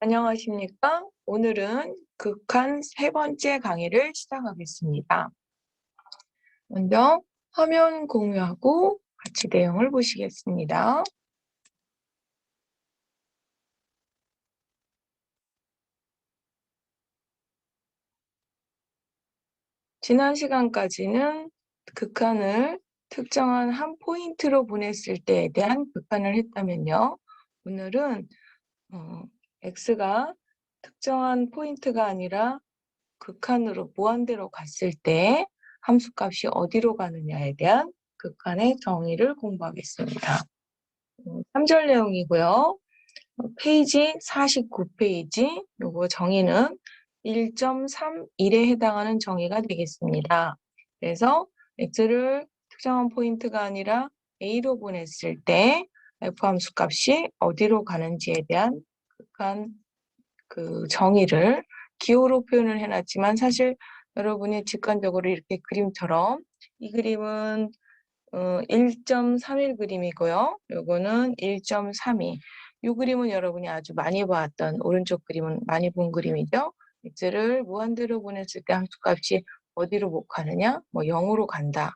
안녕하십니까? 오늘은 극한 세 번째 강의를 시작하겠습니다. 먼저 화면 공유하고 같이 내용을 보시겠습니다. 지난 시간까지는 극한을 특정한 한 포인트로 보냈을 때에 대한 극한을 했다면요. 오늘은 x가 특정한 포인트가 아니라 극한으로 무한대로 갔을 때 함수값이 어디로 가느냐에 대한 극한의 정의를 공부하겠습니다. 3절 내용이고요. 페이지 49페이지 요거 정의는 1.31에 해당하는 정의가 되겠습니다. 그래서 x를 특정한 포인트가 아니라 a로 보냈을 때 f 함수값이 어디로 가는지에 대한 극한 정의를 기호로 표현을 해놨지만 사실 여러분이 직관적으로 이렇게 그림처럼 이 그림은 1.31 그림이고요. 요거는 1.32. 이 그림은 여러분이 아주 많이 봤던 오른쪽 그림은 많이 본 그림이죠. x를 무한대로 보냈을 때 함수값이 어디로 못 가느냐? 뭐 0으로 간다.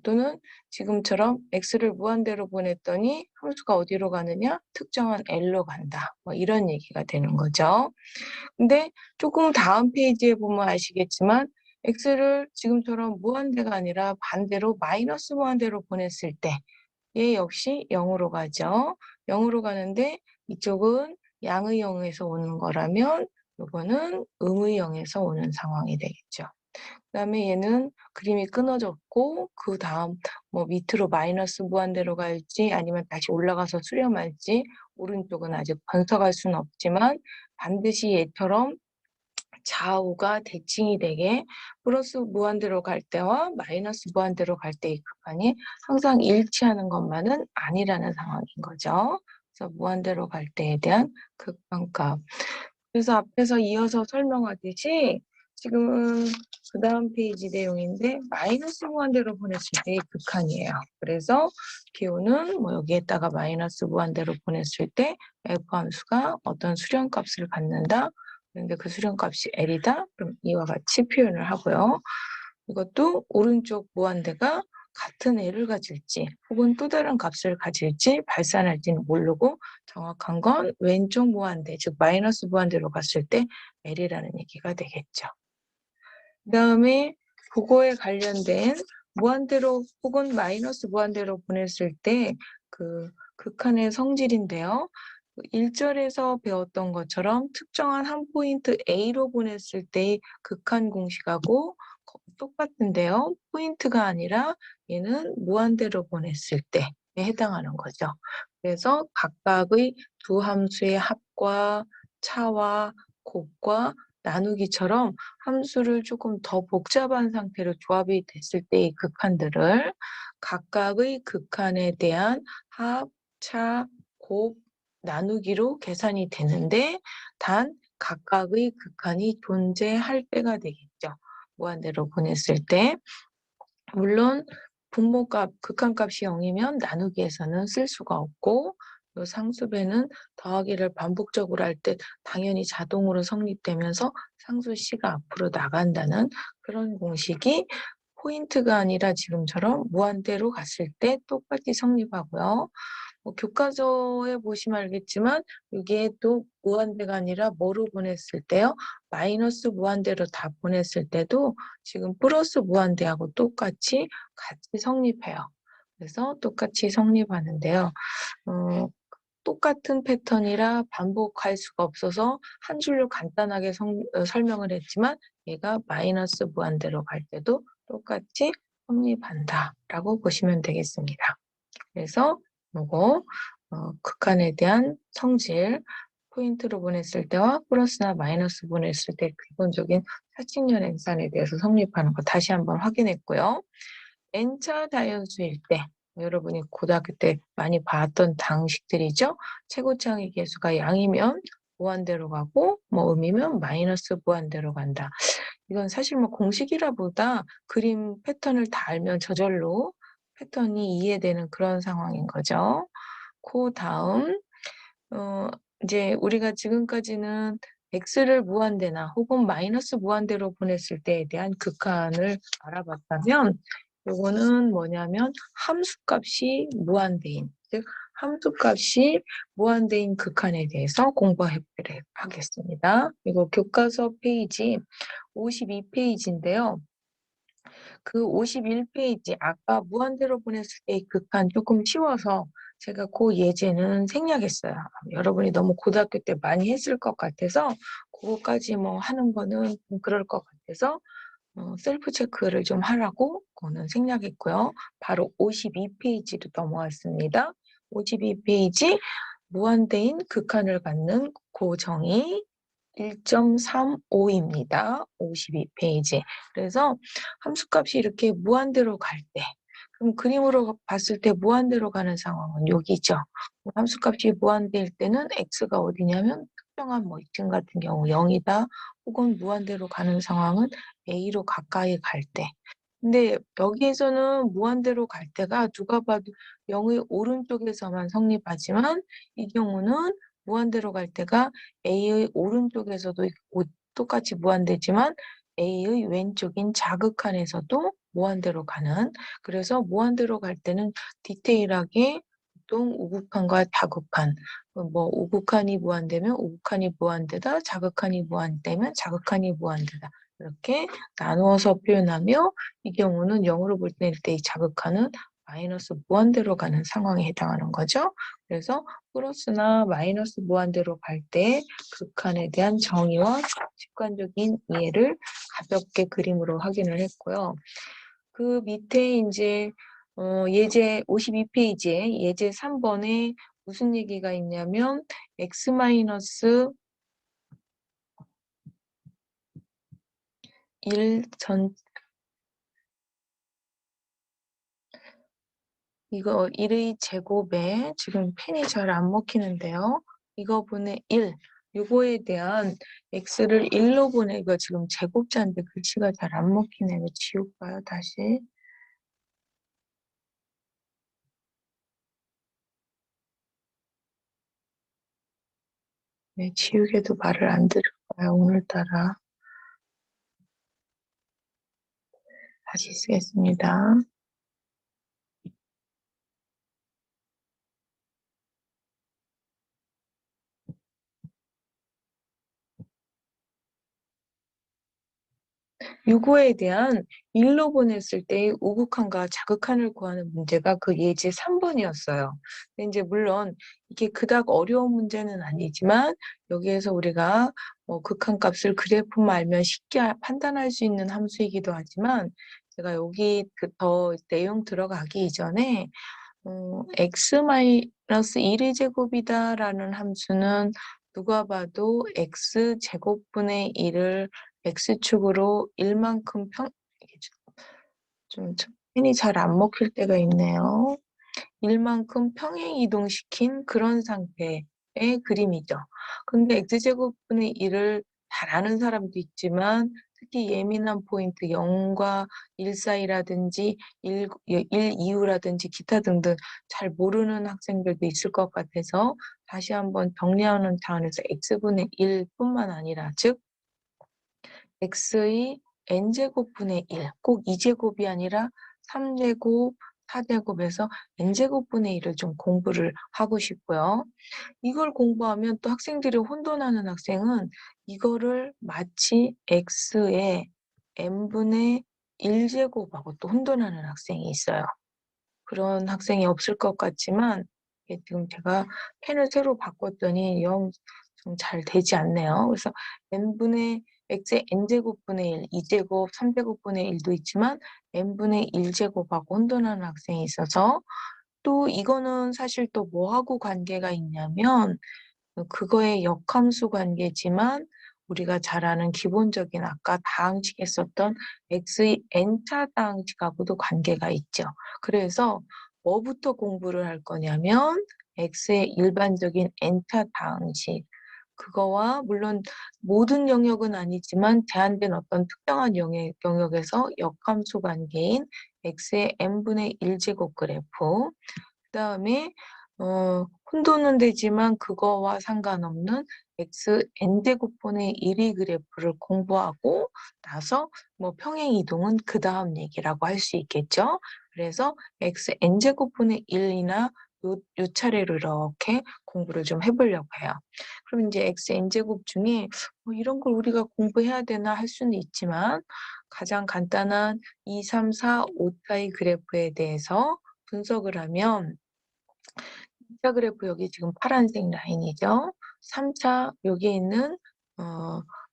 또는 지금처럼 x를 무한대로 보냈더니 함수가 어디로 가느냐? 특정한 l로 간다. 뭐 이런 얘기가 되는 거죠. 근데 조금 다음 페이지에 보면 아시겠지만 x를 지금처럼 무한대가 아니라 반대로 마이너스 무한대로 보냈을 때 얘 역시 0으로 가죠. 0으로 가는데 이쪽은 양의 0에서 오는 거라면 이거는 음의 0에서 오는 상황이 되겠죠. 그다음에 얘는 그림이 끊어졌고 그 다음 뭐 밑으로 마이너스 무한대로 갈지 아니면 다시 올라가서 수렴할지 오른쪽은 아직 번석할 수는 없지만 반드시 얘처럼 좌우가 대칭이 되게 플러스 무한대로 갈 때와 마이너스 무한대로 갈 때의 극한이 항상 일치하는 것만은 아니라는 상황인 거죠. 그래서 무한대로 갈 때에 대한 극한값. 그래서 앞에서 이어서 설명하듯이 지금은 그 다음 페이지 내용인데 마이너스 무한대로 보냈을 때의 극한이에요. 그래서 기호는 뭐 여기에다가 마이너스 무한대로 보냈을 때 f 함수가 어떤 수렴값을 갖는다. 그런데 그 수렴값이 L이다. 그럼 이와 같이 표현을 하고요. 이것도 오른쪽 무한대가 같은 L을 가질지 혹은 또 다른 값을 가질지 발산할지는 모르고 정확한 건 왼쪽 무한대, 즉 마이너스 무한대로 갔을 때 L이라는 얘기가 되겠죠. 그 다음에 그거에 관련된 무한대로 혹은 마이너스 무한대로 보냈을 때 그 극한의 성질인데요. 1절에서 배웠던 것처럼 특정한 한 포인트 A로 보냈을 때의 극한 공식하고 똑같은데요. 포인트가 아니라 얘는 무한대로 보냈을 때에 해당하는 거죠. 그래서 각각의 두 함수의 합과 차와 곱과 나누기처럼 함수를 조금 더 복잡한 상태로 조합이 됐을 때의 극한들을 각각의 극한에 대한 합, 차, 곱, 나누기로 계산이 되는데 단 각각의 극한이 존재할 때가 되겠죠. 무한대로 보냈을 때. 물론 분모값, 극한값이 0이면 나누기에서는 쓸 수가 없고 요 상수배는 더하기를 반복적으로 할 때 당연히 자동으로 성립되면서 상수 C가 앞으로 나간다는 그런 공식이 포인트가 아니라 지금처럼 무한대로 갔을 때 똑같이 성립하고요. 교과서에 보시면 알겠지만 이게 또 무한대가 아니라 뭐로 보냈을 때요? 마이너스 무한대로 다 보냈을 때도 지금 플러스 무한대하고 똑같이 같이 성립해요. 그래서 똑같이 성립하는데요. 똑같은 패턴이라 반복할 수가 없어서 한 줄로 간단하게 설명을 했지만 얘가 마이너스 무한대로 갈 때도 똑같이 성립한다라고 보시면 되겠습니다. 그래서 요거 극한에 대한 성질 포인트로 보냈을 때와 플러스나 마이너스 보냈을 때 기본적인 사칙연 행산에 대해서 성립하는 거 다시 한번 확인했고요. n차 다연수일 때 여러분이 고등학교 때 많이 봤던 방식들이죠. 최고차의 계수가 양이면 무한대로 가고 뭐 음이면 마이너스 무한대로 간다. 이건 사실 뭐 공식이라보다 그림 패턴을 다 알면 저절로 패턴이 이해되는 그런 상황인 거죠. 그 다음 이제 우리가 지금까지는 x를 무한대나 혹은 마이너스 무한대로 보냈을 때에 대한 극한을 알아봤다면 요거는 뭐냐면 함수값이 무한대인, 즉 함수값이 무한대인 극한에 대해서 공부해 보도록 하겠습니다. 이거 교과서 페이지 52페이지인데요. 그 51페이지 아까 무한대로 보냈을 때의 극한 조금 쉬워서 제가 그 예제는 생략했어요. 여러분이 너무 고등학교 때 많이 했을 것 같아서 그거까지 뭐 하는 거는 좀 그럴 것 같아서 셀프 체크를 좀 하라고 그거는 생략했고요. 바로 52페이지로 넘어왔습니다. 52페이지 무한대인 극한을 갖는 고정의 1.35입니다. 52페이지. 그래서 함수값이 이렇게 무한대로 갈 때, 그럼 그림으로 봤을 때 무한대로 가는 상황은 여기죠. 함수값이 무한대일 때는 x가 어디냐면 특정한 뭐 이쯤 같은 경우 0이다. 혹은 무한대로 가는 상황은 a로 가까이 갈 때. 근데 여기에서는 무한대로 갈 때가 누가 봐도 0의 오른쪽에서만 성립하지만 이 경우는 무한대로 갈 때가 A의 오른쪽에서도 똑같이 무한대지만 A의 왼쪽인 자극한에서도 무한대로 가는, 그래서 무한대로 갈 때는 디테일하게 보통 우극한과 다극한, 뭐 우극한이 무한대면 우극한이 무한대다, 자극한이 무한대면 자극한이 무한대다, 이렇게 나누어서 표현하며 이 경우는 0으로 볼 때일 때의 자극한은 마이너스 무한대로 가는 상황에 해당하는 거죠. 그래서 플러스나 마이너스 무한대로 갈 때 극한에 대한 정의와 직관적인 이해를 가볍게 그림으로 확인을 했고요. 그 밑에 이제 예제 52페이지에 예제 3번에 무슨 얘기가 있냐면 x 마이너스 1 전 이거 1의 제곱에 지금 펜이 잘 안 먹히는데요. 이거 분의 1, 이거에 대한 x를 1로 보내, 이거 지금 제곱자인데 글씨가 잘 안 먹히네. 이거 지울까요, 다시? 네, 지우개도 말을 안 들을 거예요, 오늘따라. 다시 쓰겠습니다. 유구에 대한 1로 보냈을 때의 우극한과 자극한을 구하는 문제가 그 예제 3번이었어요. 근데 이제 물론 이게 그닥 어려운 문제는 아니지만 여기에서 우리가 극한값을 그래프만 알면 쉽게 판단할 수 있는 함수이기도 하지만 제가 여기 더 내용 들어가기 이전에 x-1의 제곱이다라는 함수는 누가 봐도 x제곱분의 1을 x축으로 1만큼 이게 좀 펜이 잘 안 먹힐 때가 있네요. 1만큼 평행 이동시킨 그런 상태의 그림이죠. 근데 x제곱분의 1을 잘 아는 사람도 있지만 특히 예민한 포인트 0과 1 사이라든지 1 이후라든지 기타 등등 잘 모르는 학생들도 있을 것 같아서 다시 한번 정리하는 차원에서 x분의 1뿐만 아니라 즉 x의 n제곱분의 1, 꼭 2제곱이 아니라 3제곱, 4제곱에서 n제곱분의 1을 좀 공부를 하고 싶고요. 이걸 공부하면 또 학생들이 혼돈하는 학생은 이거를 마치 x의 n분의 1제곱하고 또 혼돈하는 학생이 있어요. 그런 학생이 없을 것 같지만 이게 지금 제가 펜을 새로 바꿨더니 영 좀 잘 되지 않네요. 그래서 n분의 x의 n제곱분의 1, 2제곱, 3제곱분의 1도 있지만 n분의 1제곱하고 혼돈하는 학생이 있어서 또 이거는 사실 또 뭐하고 관계가 있냐면 그거의 역함수 관계지만 우리가 잘 아는 기본적인 아까 다항식에 썼던 x의 n차 다항식하고도 관계가 있죠. 그래서 뭐부터 공부를 할 거냐면 x의 일반적인 n차 다항식, 그거와 물론 모든 영역은 아니지만 제한된 어떤 특정한 영역에서 역함수 관계인 x의 n분의 1제곱 그래프, 그다음에 혼돈은 되지만 그거와 상관없는 xn제곱분의 1의 그래프를 공부하고 나서 뭐 평행 이동은 그다음 얘기라고 할 수 있겠죠. 그래서 xn제곱분의 1이나 요 차례로 이렇게 공부를 좀 해보려고 해요. 그럼 이제 xn제곱 중에 이런 걸 우리가 공부해야 되나 할 수는 있지만 가장 간단한 2, 3, 4, 5차의 그래프에 대해서 분석을 하면 2차 그래프 여기 지금 파란색 라인이죠. 3차 여기에 있는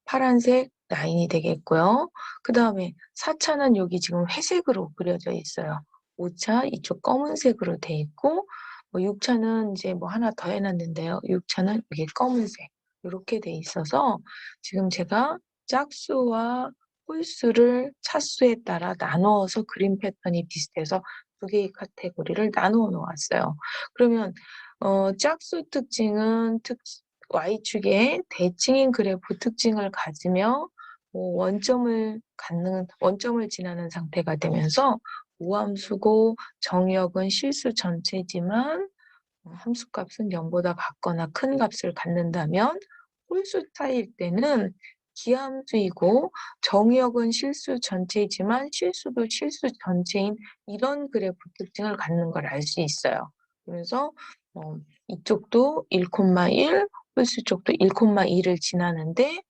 파란색 라인이 되겠고요. 그 다음에 4차는 여기 지금 회색으로 그려져 있어요. 5차 이쪽 검은색으로 돼 있고 6차는 이제 뭐 하나 더 해놨는데요. 6차는 여기 검은색 이렇게 돼 있어서 지금 제가 짝수와 홀수를 차수에 따라 나누어서 그림 패턴이 비슷해서 두 개의 카테고리를 나누어 놓았어요. 그러면 짝수 특징은 y축의 대칭인 그래프 특징을 가지며 원점을 지나는 상태가 되면서 오함수고 정의역은 실수 전체지만 함수값은 0보다 같거나 큰 값을 갖는다면 홀수 차이일 때는 기함수이고 정의역은 실수 전체이지만 실수도 실수 전체인 이런 그래프 특징을 갖는 걸 알 수 있어요. 그래서 이쪽도 1,1, 홀수 쪽도 1,2를 지나는데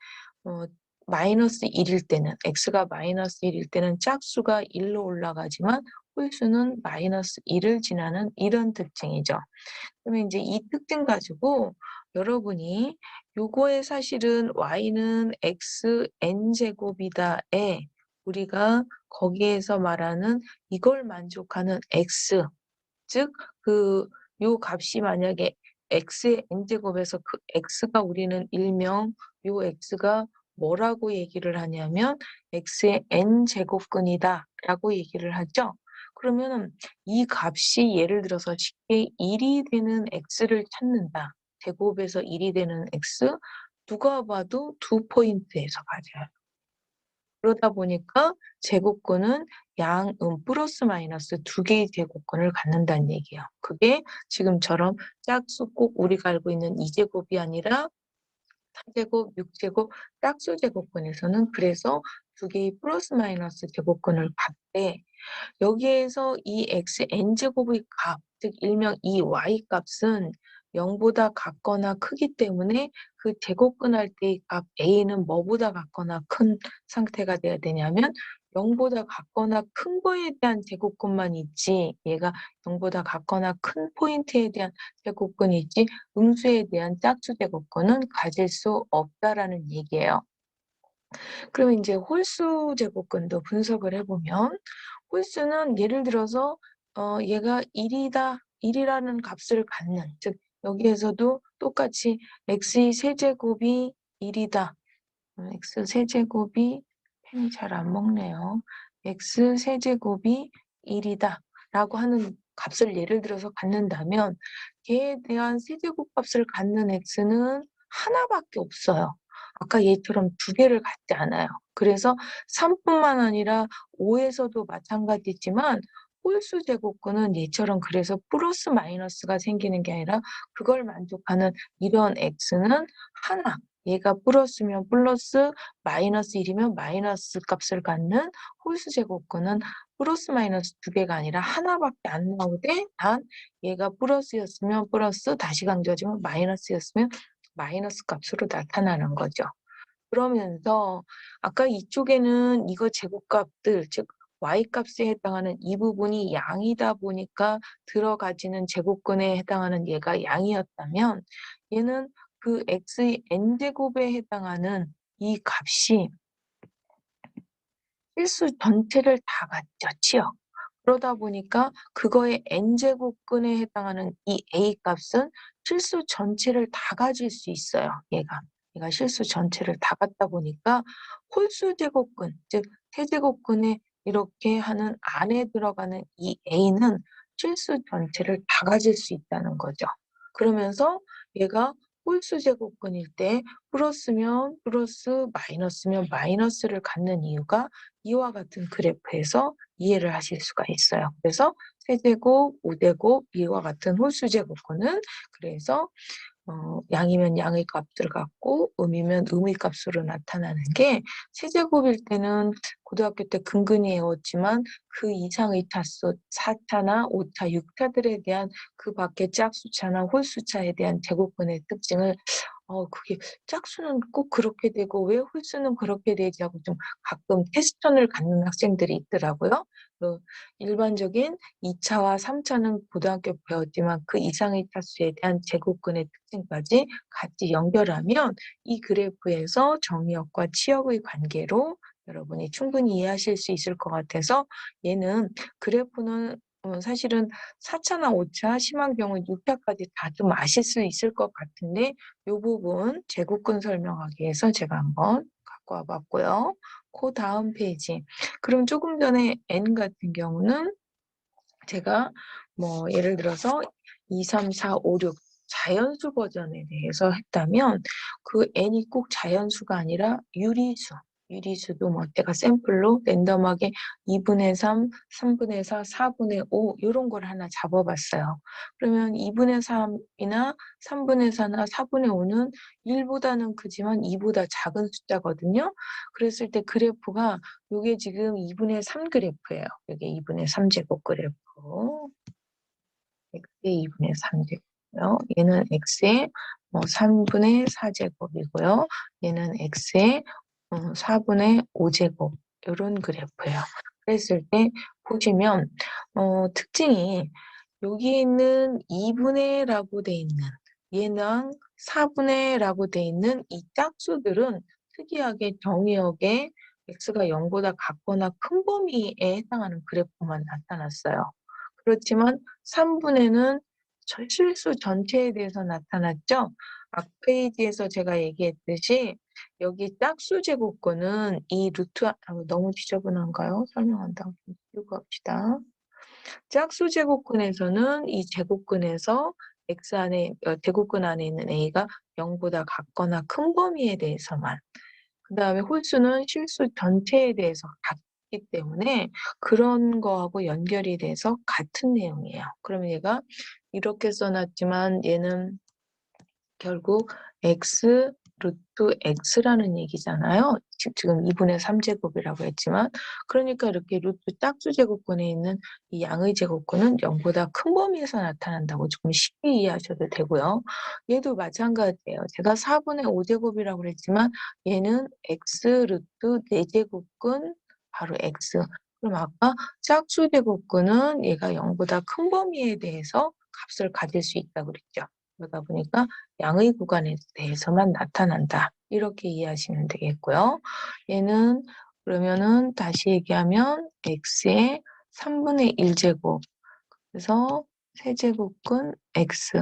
마이너스 1일 때는 x가 마이너스 1일 때는 짝수가 1로 올라가지만 홀수는 마이너스 1을 지나는 이런 특징이죠. 그러면 이제 이 특징 가지고 여러분이 요거에 사실은 y는 xn제곱이다에 우리가 거기에서 말하는 이걸 만족하는 x, 즉 요 값이 만약에 x의 n제곱에서 그 x가 우리는 일명 요 x가 뭐라고 얘기를 하냐면 x의 n제곱근이다 라고 얘기를 하죠. 그러면 이 값이 예를 들어서 쉽게 1이 되는 x를 찾는다. 제곱에서 1이 되는 x 누가 봐도 2포인트에서 가져요. 그러다 보니까 제곱근은 플러스 마이너스 두 개의 제곱근을 갖는다는 얘기예요. 그게 지금처럼 짝수 꼭 우리가 알고 있는 2제곱이 아니라 4제곱, 6제곱, 짝수 제곱근에서는 그래서 두 개의 플러스 마이너스 제곱근을 갖되 여기에서 이 xn제곱의 값, 즉 일명 이 y값은 0보다 같거나 크기 때문에 그 제곱근할 때의 값 a는 뭐보다 같거나 큰 상태가 돼야 되냐면 0보다 같거나 큰 거에 대한 제곱근만 있지 얘가 0보다 같거나 큰 포인트에 대한 제곱근이 있지 음수에 대한 짝수 제곱근은 가질 수 없다라는 얘기예요. 그러면 이제 홀수 제곱근도 분석을 해보면 홀수는 예를 들어서 얘가 1이다, 1이라는 값을 갖는, 즉 여기에서도 똑같이 x의 세제곱이 1이다. x 세제곱이 펜이 잘 안 먹네요. x 세제곱이 1이다 라고 하는 값을 예를 들어서 갖는다면 얘에 대한 세제곱 값을 갖는 x는 하나밖에 없어요. 아까 얘처럼 두 개를 갖지 않아요. 그래서 3뿐만 아니라 5에서도 마찬가지지만 홀수 제곱근은 얘처럼 그래서 플러스 마이너스가 생기는 게 아니라 그걸 만족하는 이런 x는 하나, 얘가 플러스면 플러스, 마이너스 1이면 마이너스 값을 갖는 홀수 제곱근은 플러스 마이너스 두 개가 아니라 하나밖에 안 나오되 단 얘가 플러스였으면 플러스, 다시 강조하지만 마이너스였으면 마이너스 값으로 나타나는 거죠. 그러면서 아까 이쪽에는 이거 제곱값들, 즉 y값에 해당하는 이 부분이 양이다 보니까 들어가지는 제곱근에 해당하는 얘가 양이었다면 얘는 그 x의 n제곱에 해당하는 이 값이 실수 전체를 다 갖췄지요. 그러다 보니까 그거의 n제곱근에 해당하는 이 a값은 실수 전체를 다 가질 수 있어요. 얘가 실수 전체를 다 갖다 보니까 홀수 제곱근, 즉 세제곱근에 이렇게 하는 안에 들어가는 이 a는 실수 전체를 다 가질 수 있다는 거죠. 그러면서 얘가 홀수 제곱근일 때 플러스면 플러스, 마이너스면 마이너스를 갖는 이유가 이와 같은 그래프에서 이해를 하실 수가 있어요. 그래서 세제곱, 우제곱 이와 같은 홀수 제곱근은 그래서 양이면 양의 값을 갖고 음이면 음의 값으로 나타나는 게 세제곱일 때는 고등학교 때 근근히 외웠지만 그 이상의 차수 4차나 5차, 6차들에 대한 그 밖의 짝수차나 홀수차에 대한 제곱근의 특징을 그게 짝수는 꼭 그렇게 되고 왜 홀수는 그렇게 되지 하고 좀 가끔 테스천을 갖는 학생들이 있더라고요. 일반적인 2차와 3차는 고등학교 배웠지만 그 이상의 차수에 대한 제곱근의 특징까지 같이 연결하면 이 그래프에서 정의역과 치역의 관계로 여러분이 충분히 이해하실 수 있을 것 같아서 얘는 그래프는 사실은 4차나 5차, 심한 경우 6차까지 다 좀 아실 수 있을 것 같은데 이 부분 제곱근 설명하기 위해서 제가 한번 갖고 와봤고요. 그 다음 페이지. 그럼 조금 전에 n 같은 경우는 제가 예를 들어서 2, 3, 4, 5, 6 자연수 버전에 대해서 했다면 그 n이 꼭 자연수가 아니라 유리수도 제가 샘플로 랜덤하게 2분의 3, 3분의 4, 4분의 5 이런 걸 하나 잡아봤어요. 그러면 2분의 3이나 3분의 4나 4분의 5는 1보다는 크지만 2보다 작은 숫자거든요. 그랬을 때 그래프가 이게 지금 2분의 3 그래프예요. 이게 2분의 3제곱 그래프. x의 2분의 3제곱이고요. 얘는 x의 3분의 4제곱이고요. 얘는 x의 4분의 5제곱 이런 그래프예요. 그랬을 때 보시면 특징이 여기에 있는 2분의라고 돼 있는 얘랑 4분의라고 돼 있는 이 짝수들은 특이하게 정의역에 x가 0보다 같거나 큰 범위에 해당하는 그래프만 나타났어요. 그렇지만 3분의는 실수 전체에 대해서 나타났죠. 앞 페이지에서 제가 얘기했듯이 여기 짝수 제곱근은 이 루트 너무 지저분한가요? 설명한다고 좀 띄우고 합시다. 짝수 제곱근에서는 이 제곱근에서 x 안에 제곱근 안에 있는 a가 0보다 같거나 큰 범위에 대해서만 그다음에 홀수는 실수 전체에 대해서 같기 때문에 그런 거하고 연결이 돼서 같은 내용이에요. 그러면 얘가 이렇게 써놨지만 얘는 결국 x 루트 x라는 얘기잖아요. 지금 2분의 3제곱이라고 했지만 그러니까 이렇게 루트 짝수 제곱근에 있는 이 양의 제곱근은 0보다 큰 범위에서 나타난다고 조금 쉽게 이해하셔도 되고요. 얘도 마찬가지예요. 제가 4분의 5제곱이라고 그랬지만 얘는 x 루트 4제곱근 바로 x. 그럼 아까 짝수 제곱근은 얘가 0보다 큰 범위에 대해서 값을 가질 수 있다고 그랬죠. 그러다 보니까 양의 구간에 대해서만 나타난다. 이렇게 이해하시면 되겠고요. 얘는 그러면은 다시 얘기하면 x의 3분의 1제곱 그래서 세제곱근 x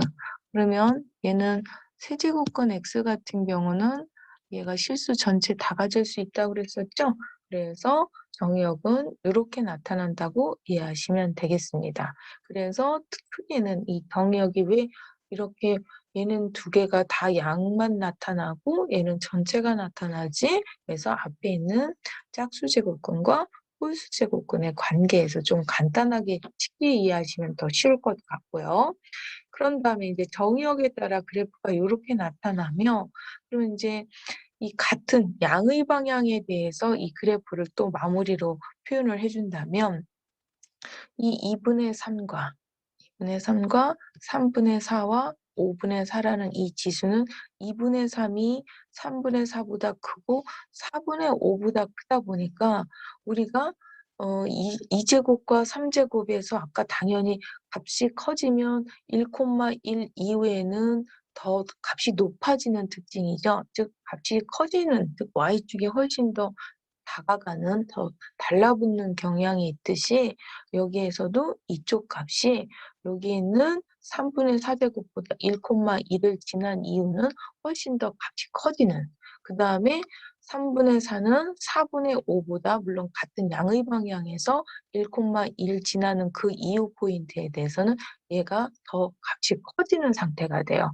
그러면 얘는 세제곱근 x 같은 경우는 얘가 실수 전체 다 가질 수 있다고 그랬었죠? 그래서 정의역은 이렇게 나타난다고 이해하시면 되겠습니다. 그래서 크게는 이 정의역이 왜 이렇게 얘는 두 개가 다 양만 나타나고 얘는 전체가 나타나지? 그래서 앞에 있는 짝수 제곱근과 홀수 제곱근의 관계에서 좀 간단하게 쉽게 이해하시면 더 쉬울 것 같고요. 그런 다음에 이제 정의역에 따라 그래프가 이렇게 나타나며 그러면 이제 이 같은 양의 방향에 대해서 이 그래프를 또 마무리로 표현을 해준다면 이 2분의 3과 2분의 3과 3분의 4와 5분의 4라는 이 지수는 2분의 3이 3분의 4보다 크고 4분의 5보다 크다 보니까 우리가 2제곱과 3제곱에서 아까 당연히 값이 커지면 1,1 이후에는 더 값이 높아지는 특징이죠. 즉 값이 커지는 즉 y축에 훨씬 더 다가가는 더 달라붙는 경향이 있듯이 여기에서도 이쪽 값이 여기 있는 3분의 4제곱보다 1,1을 지난 이유는 훨씬 더 값이 커지는 그 다음에 3분의 4는 4분의 5보다 물론 같은 양의 방향에서 1,1 지나는 그 이후 포인트에 대해서는 얘가 더 값이 커지는 상태가 돼요.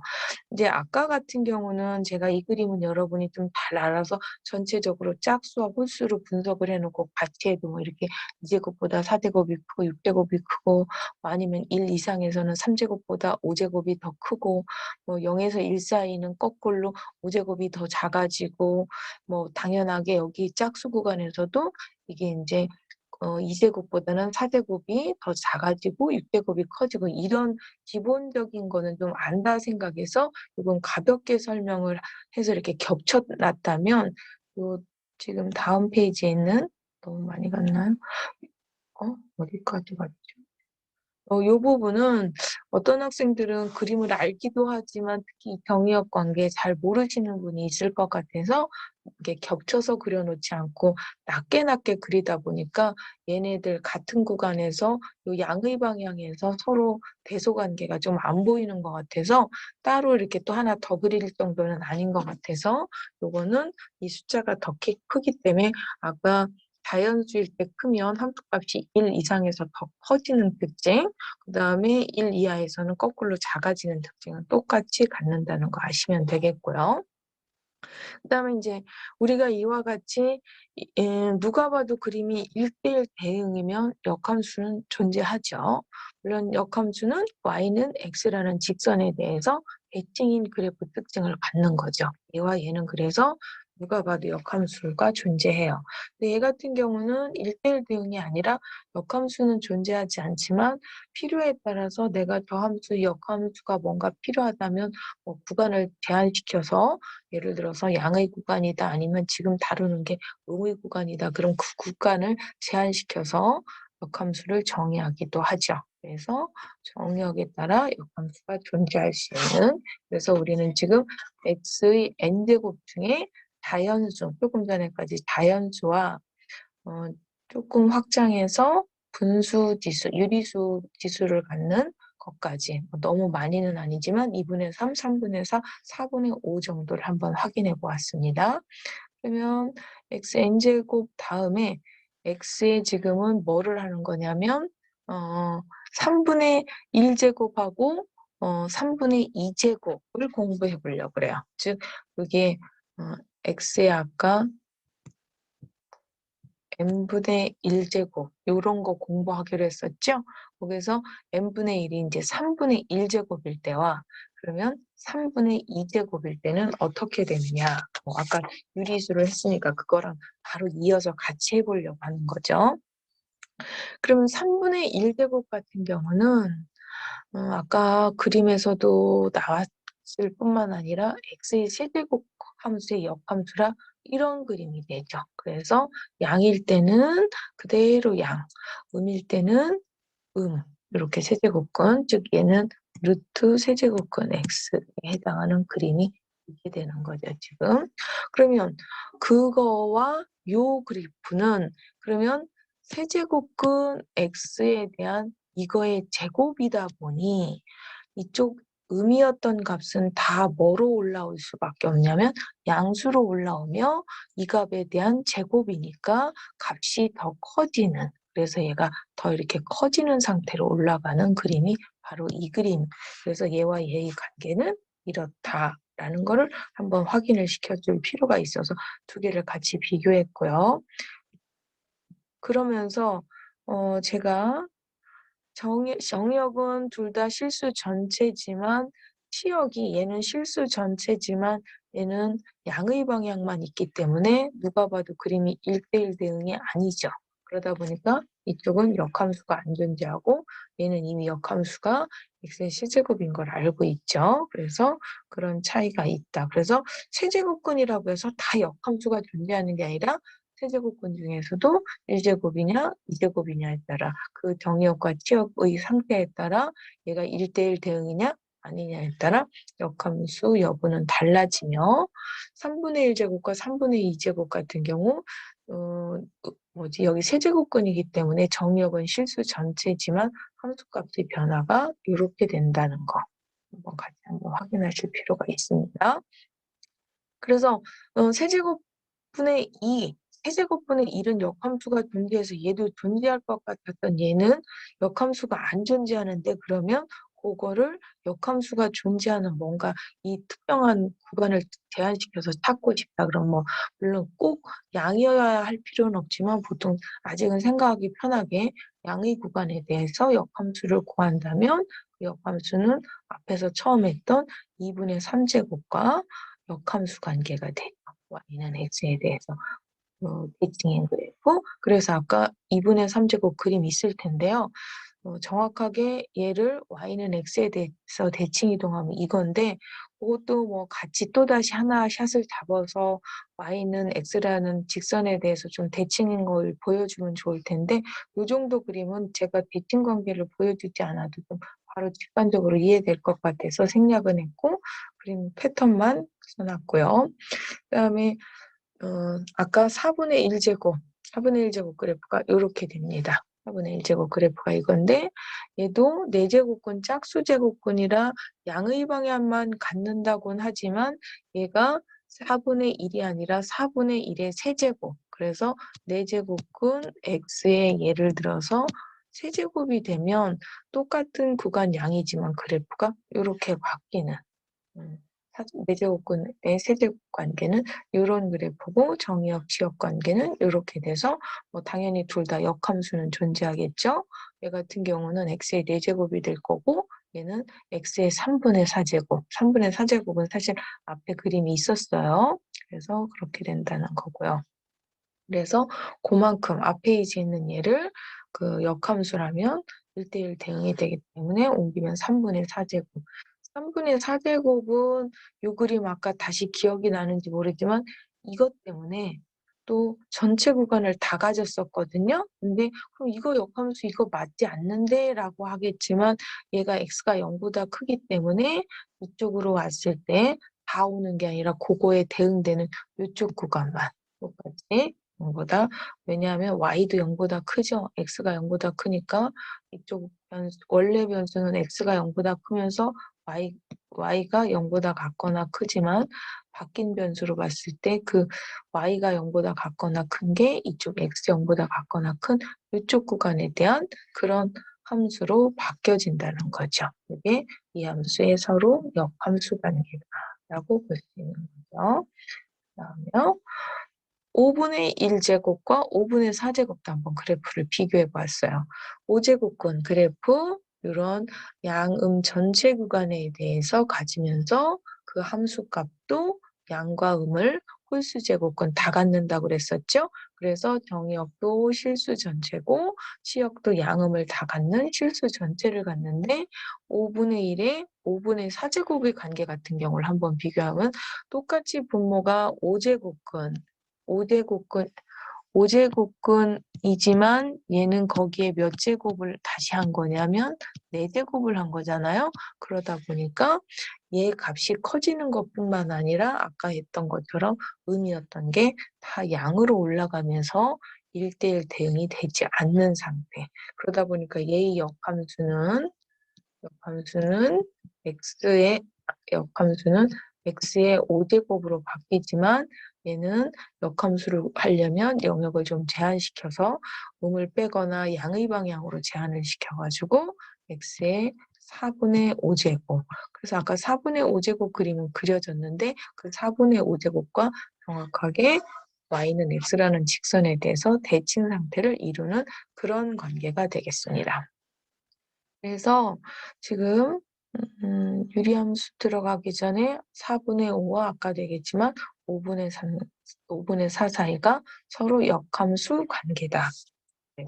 이제 아까 같은 경우는 제가 이 그림은 여러분이 좀 잘 알아서 전체적으로 짝수와 홀수로 분석을 해 놓고 같이 해도 뭐 이렇게 2제곱보다 4제곱이 크고 6제곱이 크고 뭐 아니면 1 이상에서는 3제곱보다 5제곱이 더 크고 뭐 0에서 1 사이는 거꾸로 5제곱이 더 작아지고 뭐 당연하게 여기 짝수 구간에서도 이게 인제 2제곱보다는 4제곱이 더 작아지고 6제곱이 커지고 이런 기본적인 거는 좀 안다 생각해서 이건 가볍게 설명을 해서 이렇게 겹쳐 놨다면 요 지금 다음 페이지에 있는 너무 많이 갔나요? 어디까지 갔죠? 요 부분은 어떤 학생들은 그림을 알기도 하지만 특히 이 경의역 관계 잘 모르시는 분이 있을 것 같아서 이렇게 겹쳐서 그려 놓지 않고 낮게 그리다 보니까 얘네들 같은 구간에서 요 양의 방향에서 서로 대소 관계가 좀 안 보이는 것 같아서 따로 이렇게 또 하나 더 그릴 정도는 아닌 것 같아서 요거는 이 숫자가 더 크기 때문에 아까 자연수일 때 크면 함수값이 1 이상에서 더 커지는 특징, 그다음에 1 이하에서는 거꾸로 작아지는 특징은 똑같이 갖는다는 거 아시면 되겠고요. 그다음에 인제 우리가 이와 같이 누가 봐도 그림이 1:1 대응이면 역함수는 존재하죠. 물론 역함수는 y는 x라는 직선에 대해서 대칭인 그래프 특징을 갖는 거죠. 얘와 얘는 그래서 누가 봐도 역함수가 존재해요. 근데 얘 같은 경우는 1:1 대응이 아니라 역함수는 존재하지 않지만 필요에 따라서 내가 저 함수, 역함수가 뭔가 필요하다면 뭐 구간을 제한시켜서 예를 들어서 양의 구간이다 아니면 지금 다루는 게 음의 구간이다. 그럼 그 구간을 제한시켜서 역함수를 정의하기도 하죠. 그래서 정의역에 따라 역함수가 존재할 수 있는, 그래서 우리는 지금 x의 n제곱 중에 자연수, 조금 전에까지 자연수와 조금 확장해서 분수 지수, 유리수 지수를 갖는 것까지 너무 많이는 아니지만 2분의 3, 3분의 4, 4분의 5 정도를 한번 확인해 보았습니다. 그러면 xn제곱 다음에 x에 지금은 뭐를 하는 거냐면 3분의 1제곱하고 3분의 2제곱을 공부해 보려고 그래요. 즉 그게 x에 아까 n분의 1제곱 요런 거 공부하기로 했었죠? 거기서 n분의 1이 인제 3분의 1제곱일 때와 그러면 3분의 2제곱일 때는 어떻게 되느냐. 아까 유리수를 했으니까 그거랑 바로 이어서 같이 해 보려고 하는 거죠. 그러면 3분의 1제곱 같은 경우는 아까 그림에서도 나왔을 뿐만 아니라 x의 세제곱 함수의 역함수라 이런 그림이 되죠. 그래서 양일 때는 그대로 양, 음일 때는 이렇게 세제곱근, 즉 얘는 루트 세제곱근 x에 해당하는 그림이 이렇게 되는 거죠, 지금. 그러면 그거와 요 그래프는 그러면 세제곱근 x에 대한 이거의 제곱이다 보니 이쪽 음이었던 값은 다 뭐로 올라올 수밖에 없냐면 양수로 올라오며 이 값에 대한 제곱이니까 값이 더 커지는, 그래서 얘가 더 이렇게 커지는 상태로 올라가는 그림이 바로 이 그림. 그래서 얘와 얘의 관계는 이렇다라는 거를 한번 확인을 시켜줄 필요가 있어서 두 개를 같이 비교했고요. 그러면서 제가 정역은 둘 다 실수 전체지만 치역이 얘는 실수 전체지만 얘는 양의 방향만 있기 때문에 누가 봐도 그림이 1:1 대응이 아니죠. 그러다 보니까 이쪽은 역함수가 안 존재하고 얘는 이미 역함수가 x의 세제곱인 걸 알고 있죠. 그래서 그런 차이가 있다. 그래서 세제곱근이라고 해서 다 역함수가 존재하는 게 아니라 세제곱근 중에서도 1제곱이냐 2제곱이냐에 따라 그 정의역과 치역의 상태에 따라 얘가 1:1 대응이냐 아니냐에 따라 역함수 여부는 달라지며 3분의 1제곱과 3분의 2제곱 같은 경우 여기 세제곱근이기 때문에 정의역은 실수 전체지만 함수값의 변화가 이렇게 된다는 거 한번 같이 한번 확인하실 필요가 있습니다. 그래서 세제곱 6분의 2, 세제곱분의 1은 역함수가 존재해서 얘도 존재할 것 같았던 얘는 역함수가 안 존재하는데, 그러면 그거를 역함수가 존재하는 뭔가 이 특정한 구간을 제한시켜서 찾고 싶다. 그럼 뭐 물론 꼭 양이어야 할 필요는 없지만 보통 아직은 생각하기 편하게 양의 구간에 대해서 역함수를 구한다면 그 역함수는 앞에서 처음 했던 2분의 3제곱과 역함수 관계가 돼요. y는 x에 대해서 대칭인 그래프. 그래서 아까 2분의 3제곱 그림 있을 텐데요. 정확하게 얘를 y는 x에 대해서 대칭 이동하면 이건데, 그것도 뭐 같이 또다시 하나 샷을 잡아서 y는 x라는 직선에 대해서 좀 대칭인 걸 보여주면 좋을 텐데, 이 정도 그림은 제가 대칭 관계를 보여주지 않아도 좀 바로 직관적으로 이해될 것 같아서 생략은 했고, 그림 패턴만 써놨고요. 그다음에 아까 4분의 1제곱, 4분의 1제곱 그래프가 이렇게 됩니다. 4분의 1제곱 그래프가 이건데, 얘도 4제곱근 짝수제곱근이라 양의 방향만 갖는다곤 하지만 얘가 4분의 1이 아니라 4분의 1의 세제곱. 그래서 4제곱근 x의 예를 들어서 세제곱이 되면 똑같은 구간 양이지만 그래프가 이렇게 바뀌는, 음, 4제곱근의 세제곱 관계는 이런 그래프고, 정의역 지역 관계는 이렇게 돼서 뭐 당연히 둘 다 역함수는 존재하겠죠. 얘 같은 경우는 x의 4제곱이 될 거고, 얘는 x의 3분의 4제곱. 3분의 4제곱은 사실 앞에 그림이 있었어요. 그래서 그렇게 된다는 거고요. 그래서 그만큼 앞에 이제 있는 얘를 그 역함수라면 1대1 대응이 되기 때문에 옮기면 3분의 4제곱. 3분의 4제곱은 요 그림 아까 다시 기억이 나는지 모르지만 이것 때문에 또 전체 구간을 다 가졌었거든요. 근데 그럼 이거 역함수 이거 맞지 않는데? 라고 하겠지만 얘가 x가 0보다 크기 때문에 이쪽으로 왔을 때 다 오는 게 아니라 그거에 대응되는 이쪽 구간만 똑같이 0보다, 왜냐하면 y도 0보다 크죠. x가 0보다 크니까 이쪽 원래 변수는 x가 0보다 크면서 y가 0보다 같거나 크지만 바뀐 변수로 봤을 때 그 y가 0보다 같거나 큰 게 이쪽 x 0보다 같거나 큰 이쪽 구간에 대한 그런 함수로 바뀌어진다는 거죠. 이게 이 함수의 서로 역함수 관계다라고 볼 수 있는 거죠. 그다음에 5분의 1제곱과 5분의 4제곱도 한번 그래프를 비교해 보았어요. 5제곱근 그래프, 이런 양음 전체 구간에 대해서 가지면서 그 함수 값도 양과 음을 홀수 제곱근 다 갖는다고 그랬었죠. 그래서 정의역도 실수 전체고 치역도 양음을 다 갖는 실수 전체를 갖는데, 5분의 1에 5분의 4제곱의 관계 같은 경우를 한번 비교하면 똑같이 분모가 5제곱근, 5제곱근, 5제곱근이지만 얘는 거기에 몇 제곱을 다시 한 거냐면 4제곱을 한 거잖아요. 그러다 보니까 얘 값이 커지는 것뿐만 아니라 아까 했던 것처럼 음이었던 게 다 양으로 올라가면서 1대1 대응이 되지 않는 상태. 그러다 보니까 얘의 역함수는 x의 역함수는 x의 5제곱으로 바뀌지만 얘는 역함수를 하려면 영역을 좀 제한시켜서 음을 빼거나 양의 방향으로 제한을 시켜가지고 x의 4분의 5제곱. 그래서 아까 4분의 5제곱 그림은 그려졌는데 그 4분의 5제곱과 정확하게 y는 x라는 직선에 대해서 대칭 상태를 이루는 그런 관계가 되겠습니다. 그래서 지금 유리함수 들어가기 전에 4분의 5와 아까 되겠지만 5분의 3, 5분의 4 사이가 서로 역함수 관계다.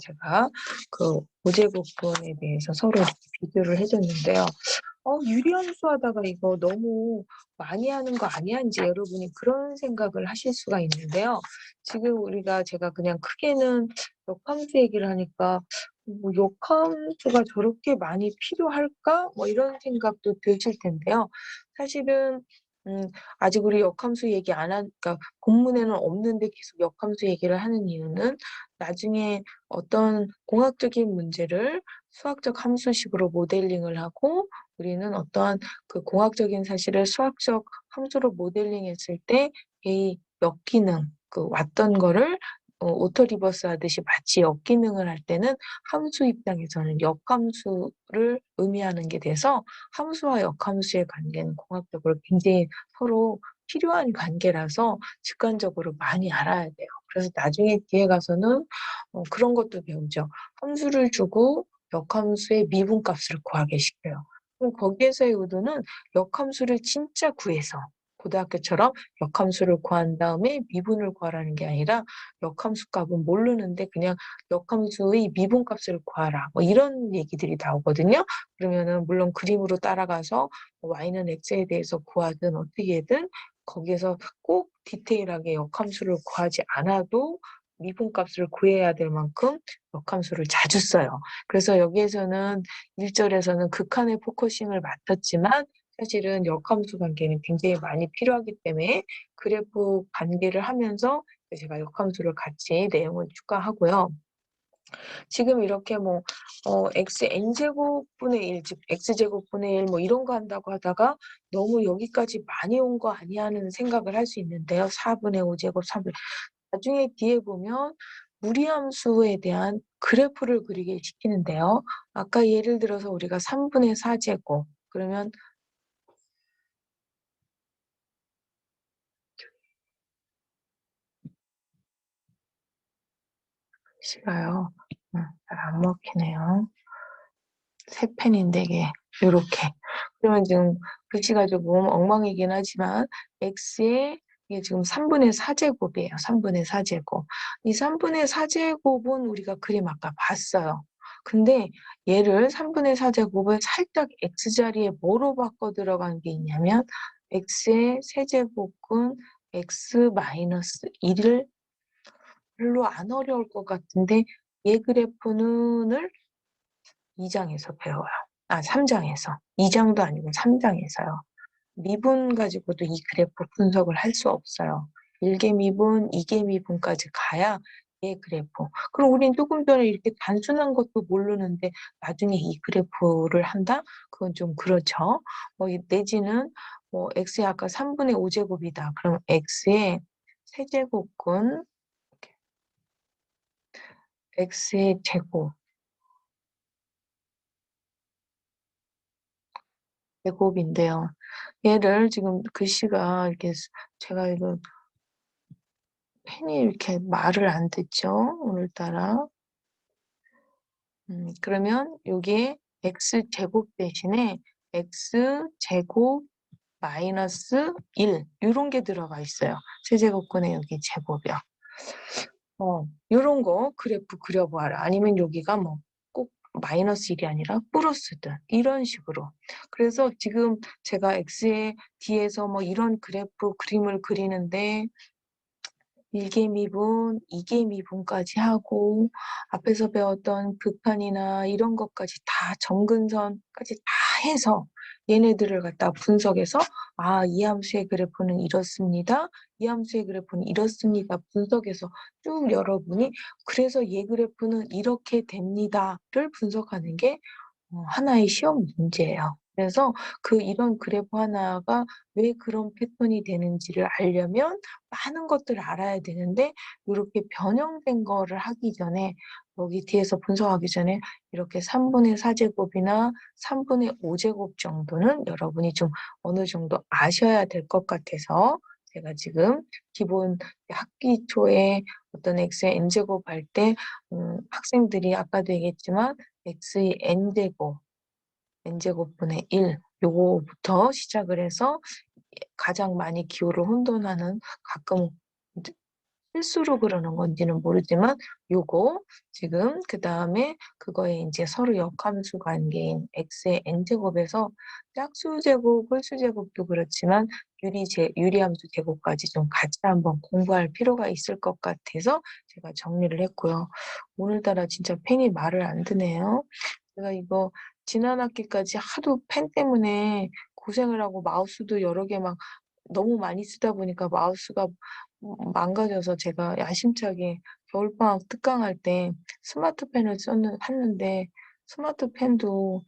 제가 그 5제곱분에 대해서 서로 이렇게 비교를 해줬는데요. 유리함수 하다가 이거 너무 많이 하는 거 아니야? 이제 여러분이 그런 생각을 하실 수가 있는데요. 지금 제가 그냥 크게는 역함수 얘기를 하니까 뭐 역함수가 저렇게 많이 필요할까? 뭐 이런 생각도 드실 텐데요. 사실은 아직 우리 역함수 얘기 안 하니까 본문에는 없는데 계속 역함수 얘기를 하는 이유는 나중에 어떤 공학적인 문제를 수학적 함수식으로 모델링을 하고 우리는 어떠한 그 공학적인 사실을 수학적 함수로 모델링했을 때 이 역기능, 왔던 거를 오토 리버스 하듯이 마치 역기능을 할 때는 함수 입장에서는 역함수를 의미하는 게 돼서 함수와 역함수의 관계는 공학적으로 굉장히 서로 필요한 관계라서 직관적으로 많이 알아야 돼요. 그래서 나중에 뒤에 가서는 그런 것도 배우죠. 함수를 주고 역함수의 미분값을 구하게 시켜요. 그럼 거기에서의 의도는 역함수를 진짜 구해서 고등학교처럼 역함수를 구한 다음에 미분을 구하라는 게 아니라 역함수 값은 모르는데 그냥 역함수의 미분값을 구하라. 뭐 이런 얘기들이 나오거든요. 그러면은 물론 그림으로 따라가서 y는 x에 대해서 구하든 어떻게든 거기에서 꼭 디테일하게 역함수를 구하지 않아도 미분값을 구해야 될 만큼 역함수를 자주 써요. 그래서 여기에서는 1절에서는 극한의 포커싱을 맡았지만 사실은 역함수 관계는 굉장히 많이 필요하기 때문에 그래프 관계를 하면서 제가 역함수를 같이 내용을 추가하고요. 지금 이렇게 x n제곱분의 1, 즉 x제곱분의 1 이런 거 한다고 하다가 너무 여기까지 많이 온 거 아니야 하는 생각을 할 수 있는데요. 4분의 5제곱, 3분의 나중에 뒤에 보면 무리함수에 대한 그래프를 그리게 시키는데요. 아까 예를 들어서 우리가 3분의 4제곱 그러면 시가요. 잘 안 먹히네요. 세 펜인데 이게 요렇게. 그러면 지금 글씨가 조금 엉망이긴 하지만 x에 이게 지금 3분의 4제곱이에요. 3분의 4제곱. 이 3분의 4제곱은 우리가 그림 아까 봤어요. 근데 얘를 3분의 4제곱을 살짝 x자리에 뭐로 바꿔 들어간 게 있냐면 x의 세제곱은 x 마이너스 1을 별로 안 어려울 것 같은데 얘 그래프는을 2장에서 배워요. 3장에서. 2장도 아니고 3장에서요. 미분 가지고도 이 그래프 분석을 할 수 없어요. 1개 미분, 2개 미분까지 가야 얘 그래프. 그럼 우린 조금 전에 이렇게 단순한 것도 모르는데 나중에 이 그래프를 한다? 그건 좀 그렇죠. 내지는 x의 아까 3분의 5제곱이다. 그럼 x의 세제곱근 x의 제곱. 제곱인데요. 얘를 지금 글씨가 이렇게 제가 이거 펜이 이렇게 말을 안 듣죠? 오늘따라. 그러면 여기에 x제곱 대신에 x제곱 마이너스 1 이런 게 들어가 있어요. 세제곱근에 여기 제곱이요. 이런 거 그래프 그려보아라. 아니면 여기가 꼭 마이너스 1이 아니라 플러스든 이런 식으로. 그래서 지금 제가 x의 뒤에서 이런 그래프 그림을 그리는데 1개 미분, 2개 미분까지 하고 앞에서 배웠던 극한이나 이런 것까지 다 점근선까지 다 해서 얘네들을 갖다 분석해서 이 함수의 그래프는 이렇습니다. 이 함수의 그래프는 이렇습니다. 분석해서 쭉 여러분이 그래서 얘 그래프는 이렇게 됩니다를 분석하는 게 하나의 시험 문제예요. 그래서 이런 그래프 하나가 왜 그런 패턴이 되는지를 알려면 많은 것들을 알아야 되는데 이렇게 변형된 거를 하기 전에 여기 뒤에서 분석하기 전에 이렇게 3분의 4제곱이나 3분의 5제곱 정도는 여러분이 좀 어느 정도 아셔야 될 것 같아서 제가 지금 기본 학기 초에 어떤 x의 n제곱 할 때 학생들이 아까도 얘기했지만 x의 n제곱 n제곱분의 1 요거부터 시작을 해서 가장 많이 기호를 혼돈하는 가끔 실수로 그러는 건지는 모르지만 요거 지금 그 다음에 그거에 이제 서로 역함수 관계인 x의 n제곱에서 짝수제곱, 홀수제곱도 그렇지만 유리함수 제곱까지 좀 같이 한번 공부할 필요가 있을 것 같아서 제가 정리를 했고요. 오늘따라 진짜 펜이 말을 안 듣네요. 제가 이거 지난 학기까지 하도 펜 때문에 고생을 하고 마우스도 여러 개 막 너무 많이 쓰다 보니까 마우스가 망가져서 제가 야심차게 겨울방학 특강할 때 스마트 펜을 샀는데 스마트 펜도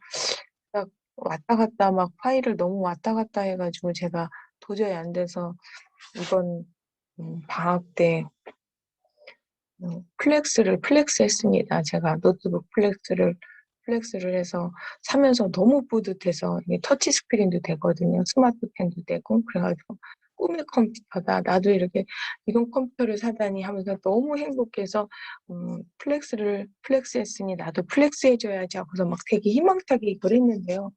막 왔다 갔다 막 파일을 너무 왔다 갔다 해가지고 제가 도저히 안 돼서 이번 방학 때 플렉스했습니다. 제가 노트북 플렉스를 해서 사면서 너무 뿌듯해서 이게 터치 스크린도 되거든요. 스마트 펜도 되고 그래가지고 꿈의 컴퓨터다. 나도 이렇게 이런 컴퓨터를 사다니 하면서 너무 행복해서 플렉스했으니 나도 플렉스해줘야지 하고서 막 되게 희망차게 이걸 했는데요.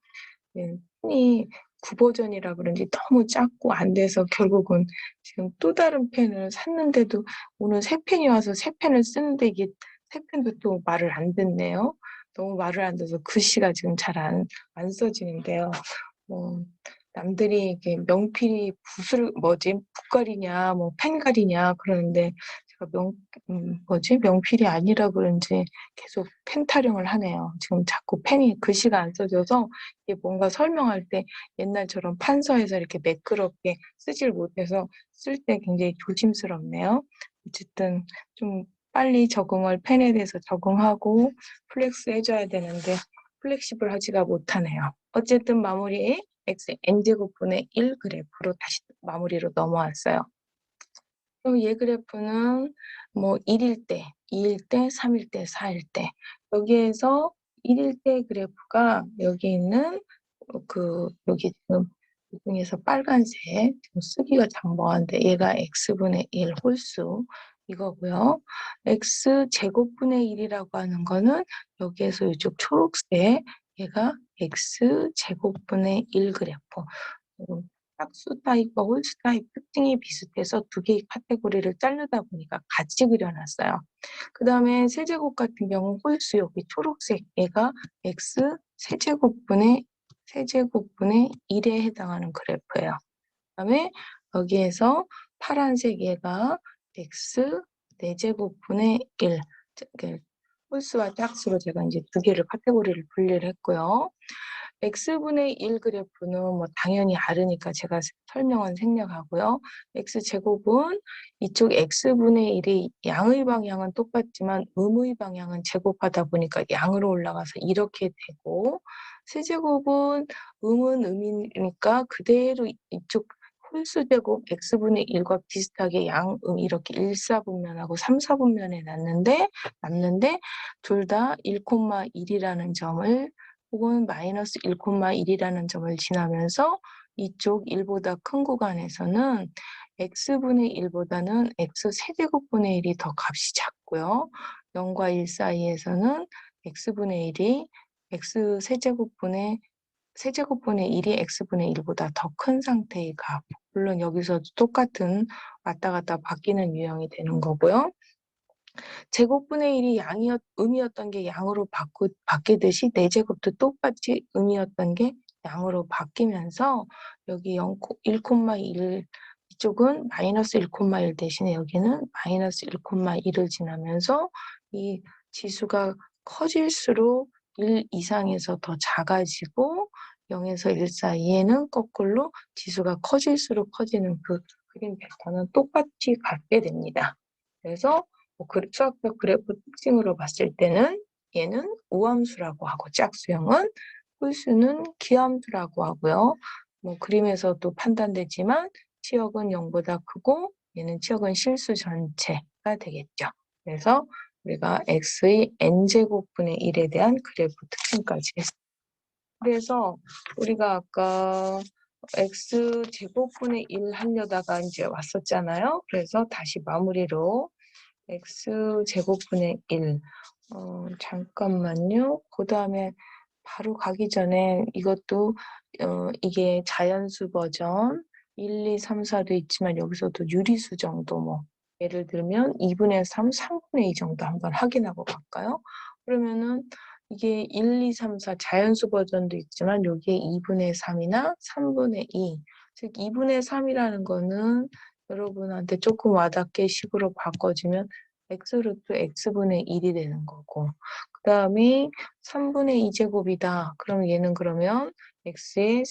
네, 펜이 9버전이라 그런지 너무 작고 안 돼서 결국은 지금 또 다른 펜을 샀는데도 오늘 새 펜이 와서 새 펜을 쓰는데 이게 새 펜도 또 말을 안 듣네요. 너무 말을 안 듣어서 글씨가 지금 잘 안 써지는데요. 뭐 남들이 이게 명필이 붓갈이냐, 뭐 펜갈이냐 그러는데 제가 명필이 아니라 그런지 계속 펜 타령을 하네요. 지금 자꾸 펜이 글씨가 안 써져서 이게 뭔가 설명할 때 옛날처럼 판서에서 이렇게 매끄럽게 쓰질 못해서 쓸 때 굉장히 조심스럽네요. 어쨌든 좀 빨리 펜에 대해서 적응하고 플렉스 해줘야 되는데 플렉시블하지가 못하네요. 어쨌든 마무리 x n제곱분의 1 그래프로 다시 마무리로 넘어왔어요. 그럼 얘 그래프는 뭐 1일 때, 2일 때, 3일 때, 4일 때 여기에서 1일 때 그래프가 여기 있는 여기 지금 이 중에서 빨간색 지금 쓰기가 장뭐한데 얘가 x분의 1 홀수 이거고요. x 제곱분의 1이라고 하는 거는 여기에서 이쪽 초록색 얘가 x 제곱분의 1 그래프. 짝수 타입과 홀수 타입 특징이 비슷해서 두 개의 카테고리를 자르다 보니까 같이 그려놨어요. 그 다음에 세제곱 같은 경우 홀수 여기 초록색 얘가 x 세제곱분의 1에 해당하는 그래프예요. 그 다음에 여기에서 파란색 얘가 x 4제곱분의 1 홀수와 짝수로 제가 이제 두 개를 카테고리를 분리를 했고요. x분의 1 그래프는 뭐 당연히 알으니까 제가 설명은 생략하고요. x제곱은 이쪽 x분의 1이 양의 방향은 똑같지만 음의 방향은 제곱하다 보니까 양으로 올라가서 이렇게 되고 세제곱은 음은 음이니까 그대로 이쪽 홀수제곱 x분의 1과 비슷하게 양음 이렇게 1, 4분면하고 3, 4분면에 남는데 둘 다 1,1이라는 점을 혹은 마이너스 1,1이라는 점을 지나면서 이쪽 1보다 큰 구간에서는 x분의 1보다는 x 세제곱분의 1이 더 값이 작고요. 0과 1 사이에서는 x분의 1이 x 세제곱분의 1이 x분의 1보다 더 큰 상태의 값. 물론 여기서도 똑같은 왔다 갔다 바뀌는 유형이 되는 거고요. 제곱분의 1이 음이었던 게 양으로 바뀌듯이 4제곱도 똑같이 음이었던 게 양으로 바뀌면서 여기 1,1 이쪽은 마이너스 1,1 대신에 여기는 마이너스 1,1을 지나면서 이 지수가 커질수록 1 이상에서 더 작아지고 0에서 1 사이에는 거꾸로 지수가 커질수록 커지는 그 그림 패턴은 똑같이 갖게 됩니다. 그래서 수학적 그래프 특징으로 봤을 때는 얘는 우함수라고 하고 짝수형은 홀수는 기함수라고 하고요. 뭐 그림에서도 판단되지만 치역은 0보다 크고 얘는 치역은 실수 전체가 되겠죠. 그래서 우리가 x의 n제곱분의 1에 대한 그래프 특징까지 했습니다. 그래서 우리가 아까 x제곱분의 1 하려다가 이제 왔었잖아요. 그래서 다시 마무리로 x제곱분의 1 잠깐만요. 그 다음에 바로 가기 전에 이것도 이게 자연수 버전 1, 2, 3, 4도 있지만 여기서도 유리수 정도 뭐 예를 들면 2분의 3, 3분의 2 정도 한번 확인하고 갈까요? 그러면은 이게 1, 2, 3, 4 자연수 버전도 있지만 여기에 2분의 3이나 3분의 2, 즉 2분의 3이라는 거는 여러분한테 조금 와닿게 식으로 바꿔주면 x루트 x분의 1이 되는 거고 그 다음에 3분의 2제곱이다. 그럼 얘는 그러면 x의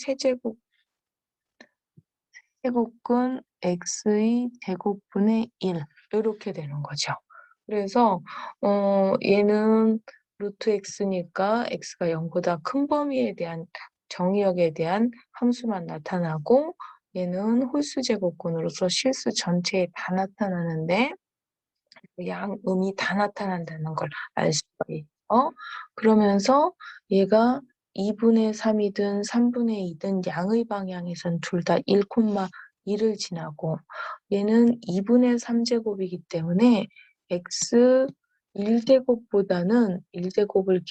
세제곱근 x의 제곱분의 1 이렇게 되는 거죠. 그래서 얘는 루트 x니까 x가 0보다 큰 범위에 대한 정의역에 대한 함수만 나타나고 얘는 홀수 제곱근으로서 실수 전체에 다 나타나는데 양음이 다 나타난다는 걸 알 수가 있어. 그러면서 얘가 2분의 3이든 3분의 2든 양의 방향에선 둘 다 1,1을 지나고 얘는 2분의 3제곱이기 때문에 x 1제곱보다는 1제곱을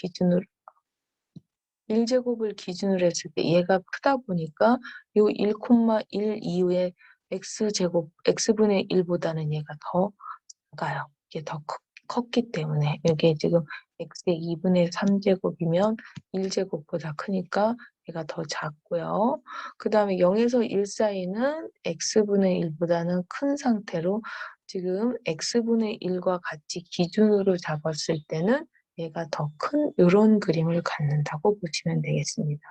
기준으로 했을 때 얘가 크다 보니까 요 1,1 이후에 x분의 1보다는 얘가 더 작아요. 이게 더 컸기 때문에 이게 지금 x의 2분의 3제곱이면 1제곱보다 크니까 얘가 더 작고요. 그 다음에 0에서 1 사이는 x분의 1보다는 큰 상태로 지금 x분의 1과 같이 기준으로 잡았을 때는 얘가 더 큰 이런 그림을 갖는다고 보시면 되겠습니다.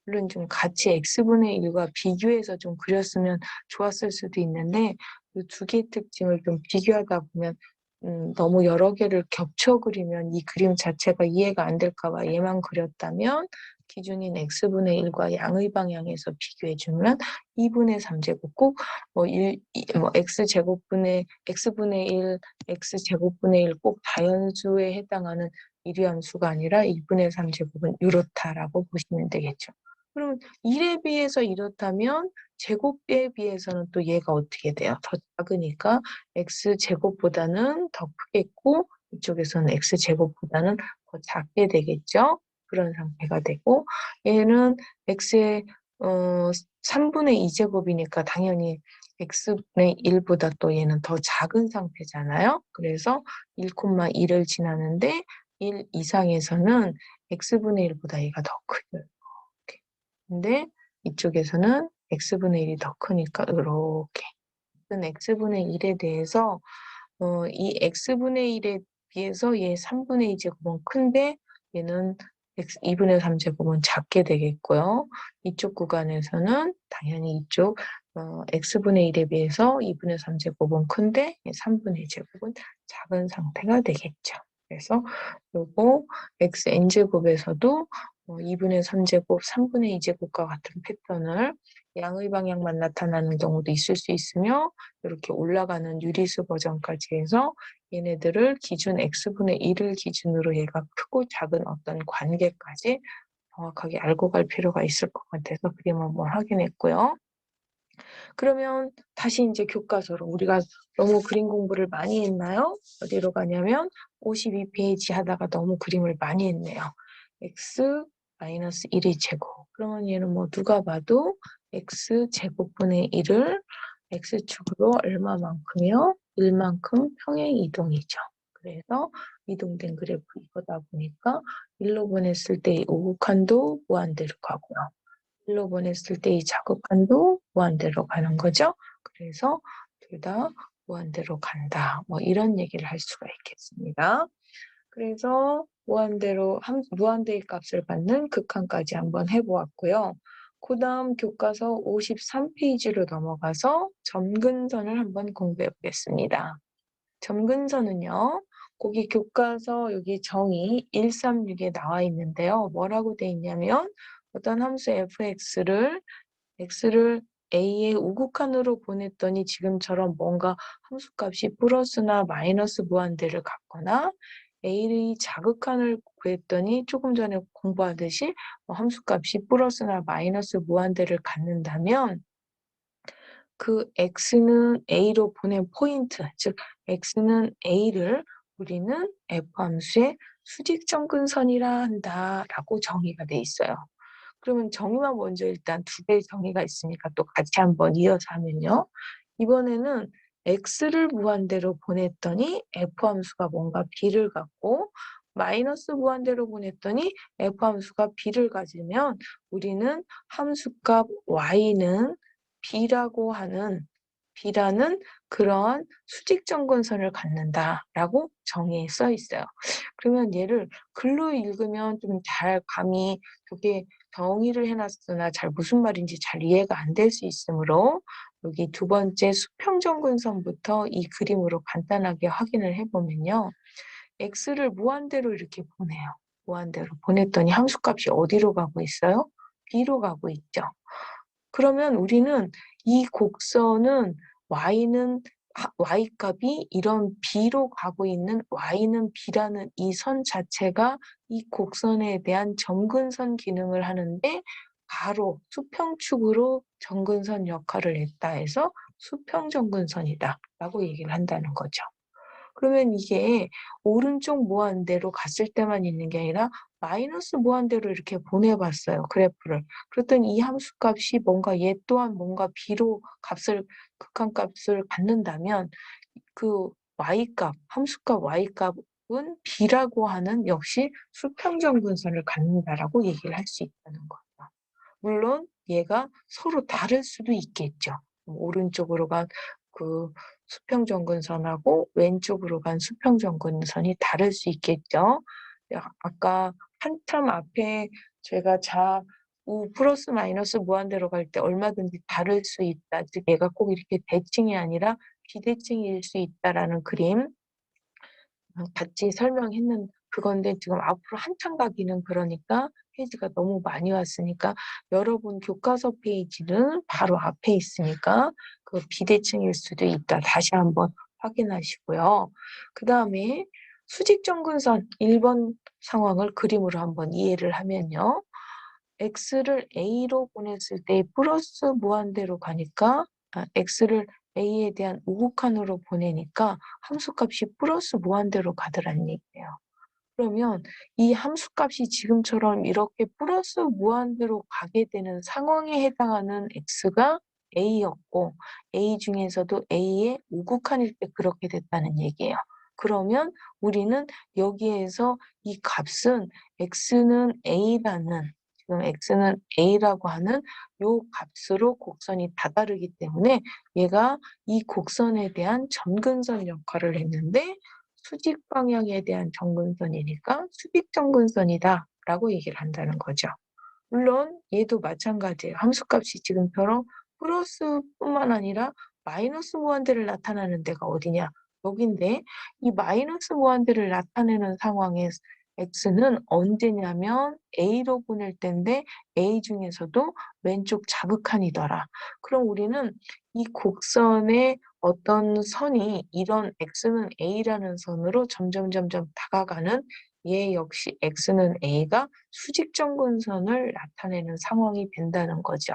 물론 좀 같이 x분의 1과 비교해서 좀 그렸으면 좋았을 수도 있는데 이 두 개의 특징을 좀 비교하다 보면 너무 여러 개를 겹쳐 그리면 이 그림 자체가 이해가 안 될까 봐 얘만 그렸다면 기준인 x분의 1과 양의 방향에서 비교해 주면 2분의 3제곱 꼭뭐 x분의 1, x제곱분의 1 꼭 다연수에 해당하는 일위함수가 아니라 2분의 3제곱은 이렇다라고 보시면 되겠죠. 그럼 1에 비해서 이렇다면 제곱에 비해서는 또 얘가 어떻게 돼요? 더 작으니까 x제곱보다는 더 크겠고 이쪽에서는 x제곱보다는 더 작게 되겠죠? 그런 상태가 되고 얘는 x의 3분의 2제곱이니까 당연히 x분의 1보다 또 얘는 더 작은 상태잖아요. 그래서 1,1을 지나는데 1 이상에서는 x분의 1보다 얘가 더 크죠. 근데 이쪽에서는 x분의 1이 더 크니까 이렇게 x분의 1에 대해서 이 x분의 1에 비해서 얘 3분의 2제곱은 큰데 얘는 2분의 3제곱은 작게 되겠고요. 이쪽 구간에서는 당연히 이쪽 x분의 1에 비해서 2분의 3제곱은 큰데 3분의 2제곱은 작은 상태가 되겠죠. 그래서 요거 xn제곱에서도 2분의 3제곱, 3분의 2제곱과 같은 패턴을 양의 방향만 나타나는 경우도 있을 수 있으며 이렇게 올라가는 유리수 버전까지 해서 얘네들을 기준 x분의 1을 기준으로 얘가 크고 작은 어떤 관계까지 정확하게 알고 갈 필요가 있을 것 같아서 그림 한번 확인했고요. 그러면 다시 이제 교과서로 우리가 너무 그림 공부를 많이 했나요? 어디로 가냐면 52페이지 하다가 너무 그림을 많이 했네요. x 1의 제곱. 그러면 얘는 뭐 누가 봐도 x 제곱분의 1을 x축으로 얼마만큼이요? 1만큼 평행 이동이죠. 그래서 이동된 그래프 이거다 보니까 1로 보냈을 때 오곡한도 무한대로 가고요. 1로 보냈을 때 이 자극한도 무한대로 가는 거죠. 그래서 둘 다 무한대로 간다. 뭐 이런 얘기를 할 수가 있겠습니다. 그래서 무한대의 값을 받는 극한까지 한번 해보았고요. 그 다음 교과서 53페이지로 넘어가서 점근선을 한번 공부해 보겠습니다. 점근선은요. 거기 교과서 여기 정의 136에 나와 있는데요. 뭐라고 돼 있냐면 어떤 함수 fx를 a의 우극한으로 보냈더니 지금처럼 뭔가 함수값이 플러스나 마이너스 무한대를 갖거나 a의 자극한을 구했더니 조금 전에 공부하듯이 함수값이 플러스나 마이너스 무한대를 갖는다면 그 x는 a로 보낸 포인트, 즉 x는 a를 우리는 f함수의 수직점근선이라 한다라고 정의가 돼 있어요. 그러면 정의만 먼저 일단 두 개의 정의가 있으니까 또 같이 한번 이어서 하면요. 이번에는 x를 무한대로 보냈더니 f함수가 뭔가 b를 갖고 마이너스 무한대로 보냈더니 f함수가 b를 가지면 우리는 함수값 y는 b라는 그러한 수직점근선을 갖는다라고 정의에 써 있어요. 그러면 얘를 글로 읽으면 좀 잘 감이 그게 정의를 해놨으나 잘 무슨 말인지 잘 이해가 안 될 수 있으므로 여기 두 번째 수평점근선부터 이 그림으로 간단하게 확인을 해보면요. x를 무한대로 이렇게 보내요. 무한대로 보냈더니 함수값이 어디로 가고 있어요? b로 가고 있죠. 그러면 우리는 이 곡선은 y는 y값이 이런 b로 가고 있는 y는 b라는 이 선 자체가 이 곡선에 대한 점근선 기능을 하는데 바로 수평축으로 점근선 역할을 했다 해서 수평점근선이다라고 얘기를 한다는 거죠. 그러면 이게 오른쪽 무한대로 갔을 때만 있는 게 아니라 마이너스 무한대로 이렇게 보내봤어요, 그래프를. 그랬더니 이 함수값이 뭔가 얘 또한 뭔가 b로 극한값을 갖는다면 그 y값, 함수값 y값은 b라고 하는 역시 수평점근선을 갖는다라고 얘기를 할 수 있다는 거예요. 물론 얘가 서로 다를 수도 있겠죠. 오른쪽으로 간 그 수평점근선하고 왼쪽으로 간 수평점근선이 다를 수 있겠죠. 아까 한참 앞에 제가 좌우 플러스 마이너스 무한대로 갈 때 얼마든지 다를 수 있다. 즉 얘가 꼭 이렇게 대칭이 아니라 비대칭일 수 있다라는 그림 같이 설명했는 그건데 지금 앞으로 한참 가기는 그러니까 페이지가 너무 많이 왔으니까 여러분 교과서 페이지는 바로 앞에 있으니까 그 비대칭일 수도 있다. 다시 한번 확인하시고요. 그다음에 수직점근선 1번 상황을 그림으로 한번 이해를 하면요. x를 a로 보냈을 때 플러스 무한대로 가니까 x를 a에 대한 우극한으로 보내니까 함수값이 플러스 무한대로 가더란 얘기예요. 그러면 이 함수값이 지금처럼 이렇게 플러스 무한대로 가게 되는 상황에 해당하는 x가 a였고 a 중에서도 a의 우극한일 때 그렇게 됐다는 얘기예요. 그러면 우리는 여기에서 이 값은 x는 a라는 지금 x는 a라고 하는 요 값으로 곡선이 다다르기 때문에 얘가 이 곡선에 대한 점근선 역할을 했는데 수직 방향에 대한 점근선이니까 수직점근선이다라고 얘기를 한다는 거죠. 물론 얘도 마찬가지예요. 함수값이 지금처럼 플러스뿐만 아니라 마이너스 무한대를 나타나는 데가 어디냐? 여긴데 이 마이너스 무한대를 나타내는 상황에 x는 언제냐면 a로 보낼 때인데 a 중에서도 왼쪽 자극한이더라. 그럼 우리는 이 곡선의 어떤 선이 이런 x는 a라는 선으로 점점 다가가는 얘 역시 x는 a가 수직점근선을 나타내는 상황이 된다는 거죠.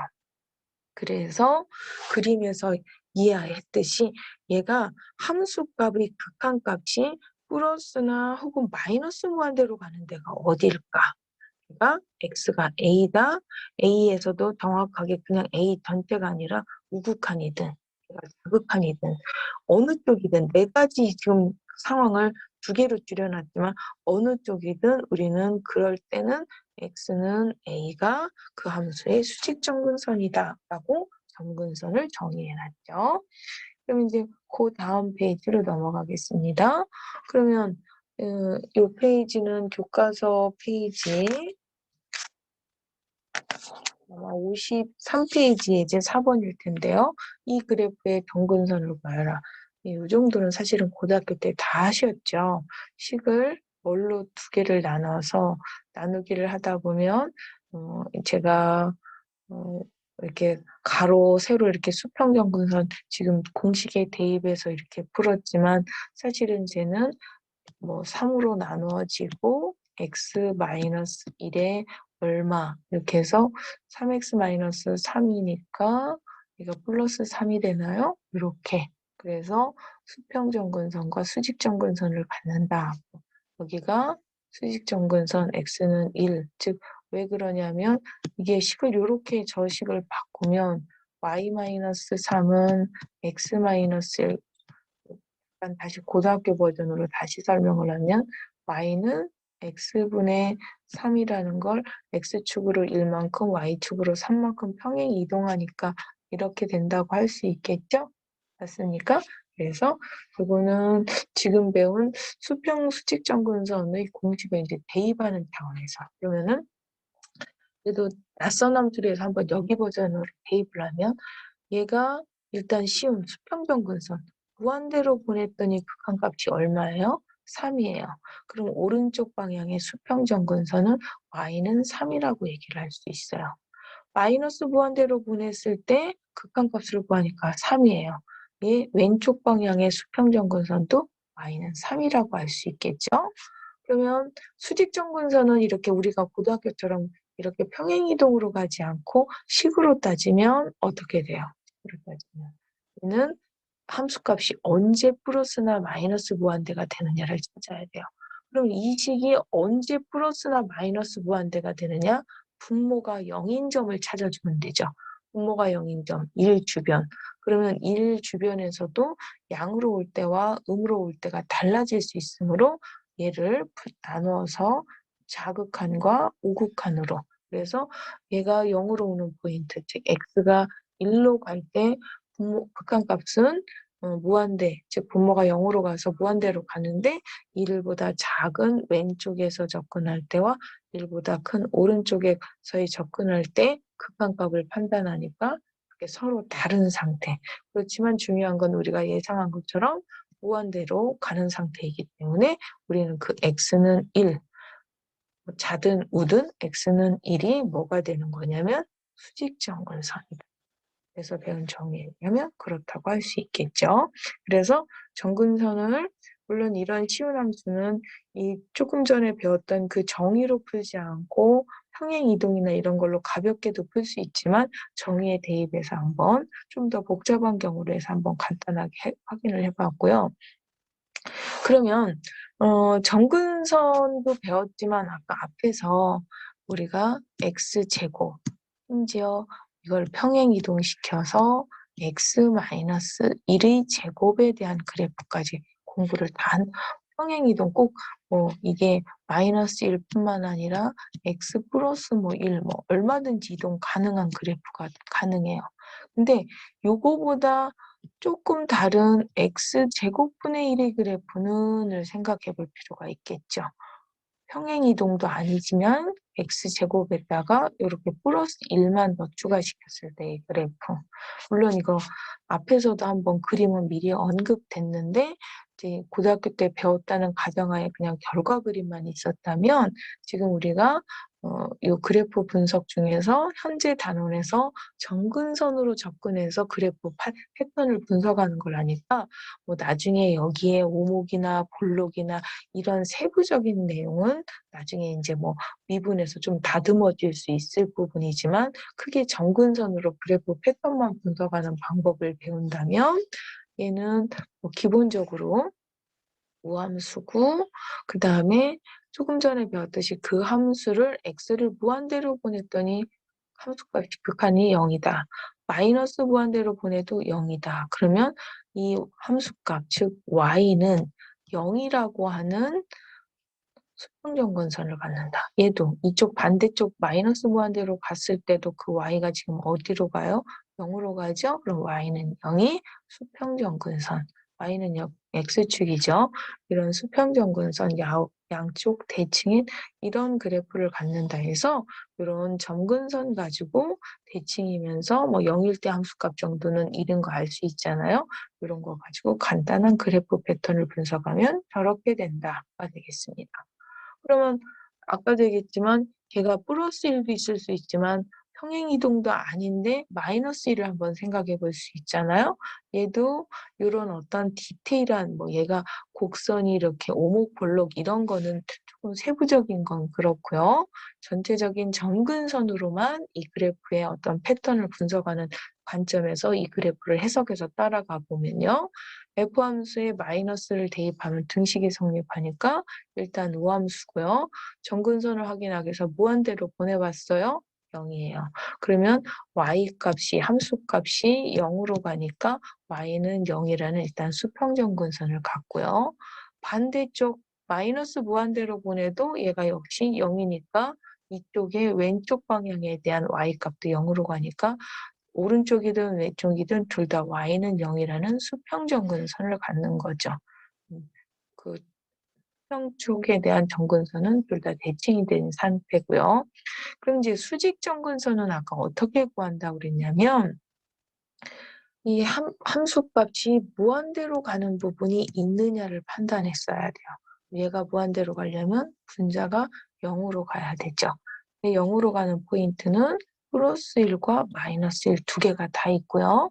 그래서 그림에서 이해했듯이 얘가 함수값의 극한값이 플러스나 혹은 마이너스 무한대로 가는 데가 어딜까? 가 x가 a다. a에서도 정확하게 그냥 a 전체가 아니라 우극한이든 자극한이든 어느 쪽이든 네 가지 지금 상황을 두 개로 줄여놨지만 어느 쪽이든 우리는 그럴 때는 x는 a가 그 함수의 수직점근선이다라고 점근선을 정의해놨죠. 그럼 이제 그 다음 페이지로 넘어가겠습니다. 그러면 이 페이지는 교과서 페이지 아마 53페이지에 이제 4번일 텐데요. 이 그래프의 점근선을 봐라. 이 정도는 사실은 고등학교 때 다 하셨죠. 식을 뭘로 두 개를 나눠서 나누기를 하다 보면 제가 이렇게 가로, 세로 이렇게 수평점근선 지금 공식에 대입해서 이렇게 풀었지만 사실은 쟤는 뭐 3으로 나누어지고 x-1에 얼마 이렇게 해서 3x-3이니까 이거 플러스 3이 되나요? 이렇게. 그래서 수평점근선과 수직점근선을 갖는다. 여기가 수직점근선 x는 1. 즉, 왜 그러냐면 이게 식을 이렇게 저 식을 바꾸면 y-3은 x-1 약간 다시 고등학교 버전으로 다시 설명을 하면 y는 x분의 3이라는 걸 x축으로 1만큼 y축으로 3만큼 평행 이동하니까 이렇게 된다고 할 수 있겠죠? 맞습니까? 그래서 그거는 지금 배운 수평 수직점근선의 공식을 이제 대입하는 차원에서 그러면은 그래도 낯선 함수에서 한번 여기 버전으로 대입을 하면 얘가 일단 쉬운 수평점근선 무한대로 보냈더니 극한값이 얼마예요? 3이에요. 그럼 오른쪽 방향의 수평점근선은 y는 3이라고 얘기를 할 수 있어요. 마이너스 무한대로 보냈을 때 극한값을 구하니까 3이에요. 이 왼쪽 방향의 수평점근선도 y는 3이라고 할 수 있겠죠. 그러면 수직점근선은 이렇게 우리가 고등학교처럼 이렇게 평행이동으로 가지 않고 식으로 따지면 어떻게 돼요? 식으로 따지면 얘는 함수값이 언제 플러스나 마이너스 무한대가 되느냐를 찾아야 돼요. 그럼 이 식이 언제 플러스나 마이너스 무한대가 되느냐? 분모가 0인 점을 찾아주면 되죠. 분모가 0인 점, 1주변. 그러면 1주변에서도 양으로 올 때와 음으로 올 때가 달라질 수 있으므로 얘를 나누어서 자극한과 우극한으로. 그래서 얘가 0으로 오는 포인트, 즉 x가 1로 갈 때 극한값은 무한대, 즉 분모가 0으로 가서 무한대로 가는데 1보다 작은 왼쪽에서 접근할 때와 1보다 큰 오른쪽에서의 접근할 때 극한값을 판단하니까 그게 서로 다른 상태. 그렇지만 중요한 건 우리가 예상한 것처럼 무한대로 가는 상태이기 때문에 우리는 그 x는 1, 자든 우든 x는 1이 뭐가 되는 거냐면 수직점근선이다. 그래서 배운 정의에 의하면 그렇다고 할 수 있겠죠. 그래서 점근선을 물론 이런 쉬운 함수는 이 조금 전에 배웠던 그 정의로 풀지 않고 평행 이동이나 이런 걸로 가볍게도 풀 수 있지만 정의에 대입해서 한번 좀 더 복잡한 경우로 해서 한번 간단하게 확인을 해봤고요. 그러면 점근선도 배웠지만 아까 앞에서 우리가 x제곱 심지어 이걸 평행 이동시켜서 x-1의 제곱에 대한 그래프까지 공부를 다 한 평행 이동 꼭 이게 마이너스 1뿐만 아니라 x 플러스 1 얼마든지 이동 가능한 그래프가 가능해요. 근데 요거보다 조금 다른 x제곱분의 1의 그래프는 생각해 볼 필요가 있겠죠. 평행이동도 아니지만 x제곱에다가 이렇게 플러스 1만 더 추가시켰을 때의 그래프. 물론 이거 앞에서도 한번 그림은 미리 언급됐는데 이제 고등학교 때 배웠다는 가정하에 그냥 결과 그림만 있었다면 지금 우리가 이 그래프 분석 중에서 현재 단원에서 점근선으로 접근해서 그래프 패턴을 분석하는 걸 아니까 뭐 나중에 여기에 오목이나 볼록이나 이런 세부적인 내용은 나중에 이제 뭐 미분에서 좀 다듬어질 수 있을 부분이지만 크게 점근선으로 그래프 패턴만 분석하는 방법을 배운다면 얘는 뭐 기본적으로 우함수고 그 다음에 조금 전에 배웠듯이 그 함수를 x를 무한대로 보냈더니 함수값이 극한이 0이다. 마이너스 무한대로 보내도 0이다. 그러면 이 함수값, 즉 y는 0이라고 하는 수평점근선을 갖는다. 얘도 이쪽 반대쪽 마이너스 무한대로 갔을 때도 그 y가 지금 어디로 가요? 0으로 가죠? 그럼 y는 0이 수평점근선. y는 x축이죠. 이런 수평점근선 양쪽 대칭인 이런 그래프를 갖는다 해서 이런 점근선 가지고 대칭이면서 뭐 0일 때 함수값 정도는 이른 거 알 수 있잖아요. 이런 거 가지고 간단한 그래프 패턴을 분석하면 저렇게 된다가 되겠습니다. 그러면 아까도 얘기했지만 걔가 플러스 1도 있을 수 있지만 평행이동도 아닌데 마이너스 1을 한번 생각해 볼 수 있잖아요. 얘도 이런 어떤 디테일한 뭐 얘가 곡선이 이렇게 오목볼록 이런 거는 조금 세부적인 건 그렇고요. 전체적인 점근선으로만 이 그래프의 어떤 패턴을 분석하는 관점에서 이 그래프를 해석해서 따라가 보면요. F함수에 마이너스를 대입하면 등식이 성립하니까 일단 우함수고요. 점근선을 확인하기 위해서 무한대로 보내봤어요. 0이에요. 그러면 y값이 함수값이 0으로 가니까 y는 0이라는 일단 수평점근선을 갖고요. 반대쪽 마이너스 무한대로 보내도 얘가 역시 0이니까 이쪽의 왼쪽 방향에 대한 y값도 0으로 가니까 오른쪽이든 왼쪽이든 둘 다 y는 0이라는 수평점근선을 갖는 거죠. 그 수평쪽에 대한 점근선은 둘 다 대칭이 된 상태고요. 그럼 이제 수직 점근선은 아까 어떻게 구한다고 그랬냐면 이 함수값이 무한대로 가는 부분이 있느냐를 판단했어야 돼요. 얘가 무한대로 가려면 분자가 0으로 가야 되죠. 0으로 가는 포인트는 플러스 1과 마이너스 1 두 개가 다 있고요.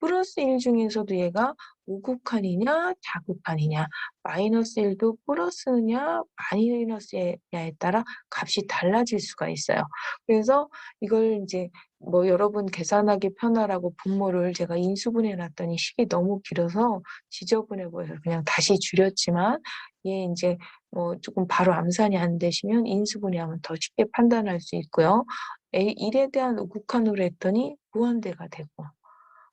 플러스 1 중에서도 얘가 우극한이냐 자극한이냐, 마이너스 1도 플러스냐 마이너스냐에 따라 값이 달라질 수가 있어요. 그래서 이걸 이제 뭐 여러분 계산하기 편하라고 분모를 제가 인수분해 놨더니 식이 너무 길어서 지저분해 보여서 그냥 다시 줄였지만, 얘 인제 뭐 쪼끔 바로 암산이 안 되시면 인수분해하면 더 쉽게 판단할 수 있고요. 1에 대한 우극한으로 했더니 무한대가 되고,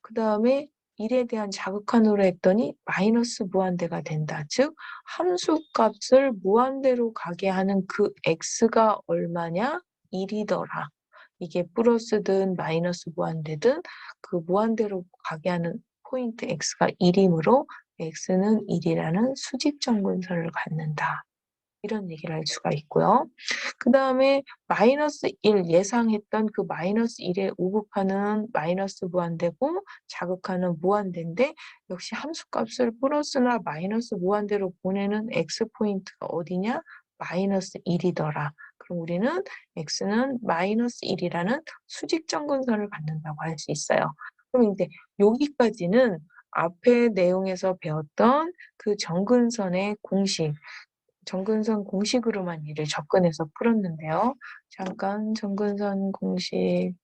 그다음에 1에 대한 자극한으로 했더니 마이너스 무한대가 된다. 즉 함수값을 무한대로 가게 하는 그 x가 얼마냐? 1이더라. 이게 플러스든 마이너스 무한대든 그 무한대로 가게 하는 포인트 x가 1이므로 x는 1이라는 수직정근선을 갖는다. 이런 얘기를 할 수가 있고요. 그다음에 마이너스 1 예상했던 그 마이너스 1의 우극한은 마이너스 무한대고 자극한은 무한대인데, 역시 함수값을 플러스나 마이너스 무한대로 보내는 x 포인트가 어디냐? 마이너스 1이더라. 그럼 우리는 x는 마이너스 1이라는 수직정근선을 갖는다고 할 수 있어요. 그럼 이제 여기까지는 앞에 내용에서 배웠던 그 정근선의 공식, 정근선 공식으로만 얘를 접근해서 풀었는데요. 잠깐 정근선 공식,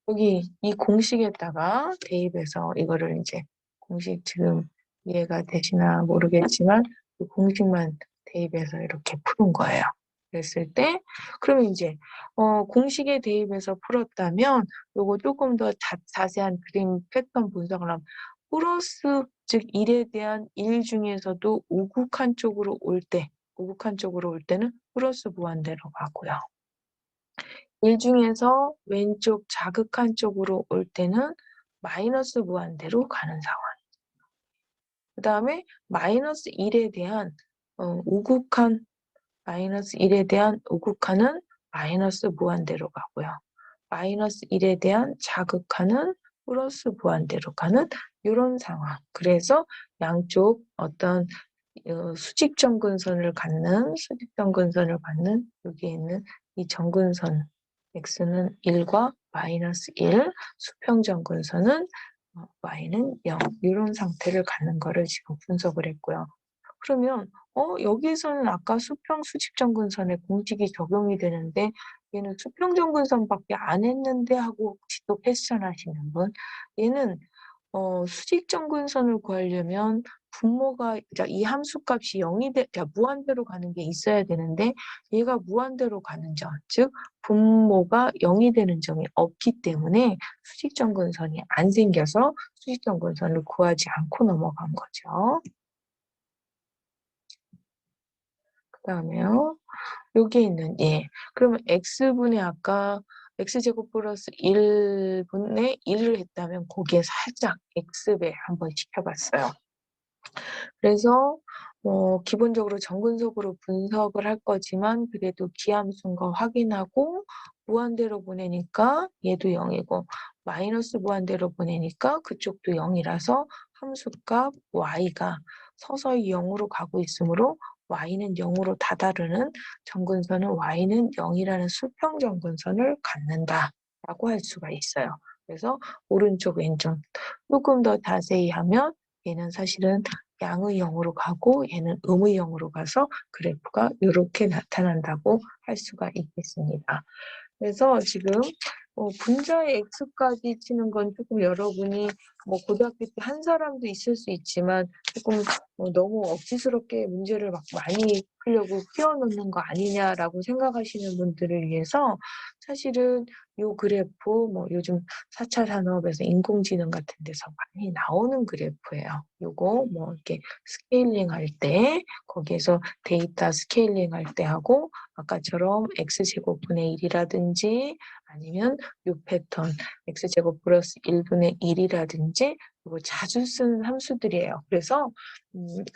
여기 이 공식에다가 대입해서 이거를 이제 공식 지금 이해가 되시나 모르겠지만 그 공식만 대입해서 이렇게 푸는 거예요. 그랬을 때 그러면 이제 공식에 대입해서 풀었다면 요거 조금 더 자세한 그림 패턴 분석을 하면 플러스, 즉 1에 대한 1 중에서도 우극한 쪽으로 올 때, 우극한 쪽으로 올 때는 플러스 무한대로 가고요. 1 중에서 왼쪽 자극한 쪽으로 올 때는 마이너스 무한대로 가는 상황. 그다음에 마이너스 1에 대한 우극한, 마이너스 1에 대한 우극한은 마이너스 무한대로 가고요. 마이너스 1에 대한 자극한은 플러스 무한대로 가는 요런 상황. 그래서 양쪽 어떤 수직정근선을 갖는, 수직정근선을 갖는 여기에 있는 이 정근선 x는 1과 마이너스 1, 수평정근선은 y는 0, 이런 상태를 갖는 거를 지금 분석을 했고요. 그러면 여기에서는 아까 수평 수직정근선의 공식이 적용이 되는데 얘는 수평정근선밖에 안 했는데 하고 혹시 또 퀘스천 하시는 분, 얘는 수직정근선을 구하려면 분모가, 그러니까 이 함수값이 0이 그러니까 무한대로 가는 게 있어야 되는데 얘가 무한대로 가는 점, 즉 분모가 0이 되는 점이 없기 때문에 수직정근선이 안 생겨서 수직정근선을 구하지 않고 넘어간 거죠. 그다음에요. 여기에 있는 그러면 x분의 아까 x제곱 플러스 1분의 1을 했다면 거기에 살짝 x배 한번 시켜봤어요. 그래서 기본적으로 정근속으로 분석을 할 거지만 그래도 기함수인 거 확인하고, 무한대로 보내니까 얘도 0이고 마이너스 무한대로 보내니까 그쪽도 0이라서 함수값 y가 서서히 0으로 가고 있으므로 y는 0으로 다다르는 정근선은 y는 0이라는 수평정근선을 갖는다라고 할 수가 있어요. 그래서 오른쪽 왼쪽 조금 더 자세히 하면 얘는 사실은 양의 0으로 가고 얘는 음의 0으로 가서 그래프가 이렇게 나타난다고 할 수가 있겠습니다. 그래서 지금 분자의 x까지 치는 건 조금 여러분이 뭐 고등학교 때 한 사람도 있을 수 있지만 조금 너무 억지스럽게 문제를 막 많이 풀려고 끼워넣는 거 아니냐라고 생각하시는 분들을 위해서 사실은 요 그래프 뭐 요즘 4차 산업에서 인공지능 같은 데서 많이 나오는 그래프예요. 요거 뭐 이렇게 스케일링 할 때 거기에서 데이터 스케일링 할 때 하고 아까처럼 x제곱분의 1이라든지 아니면 요 패턴 x제곱 플러스 1분의 1이라든지 이거 자주 쓰는 함수들이에요. 그래서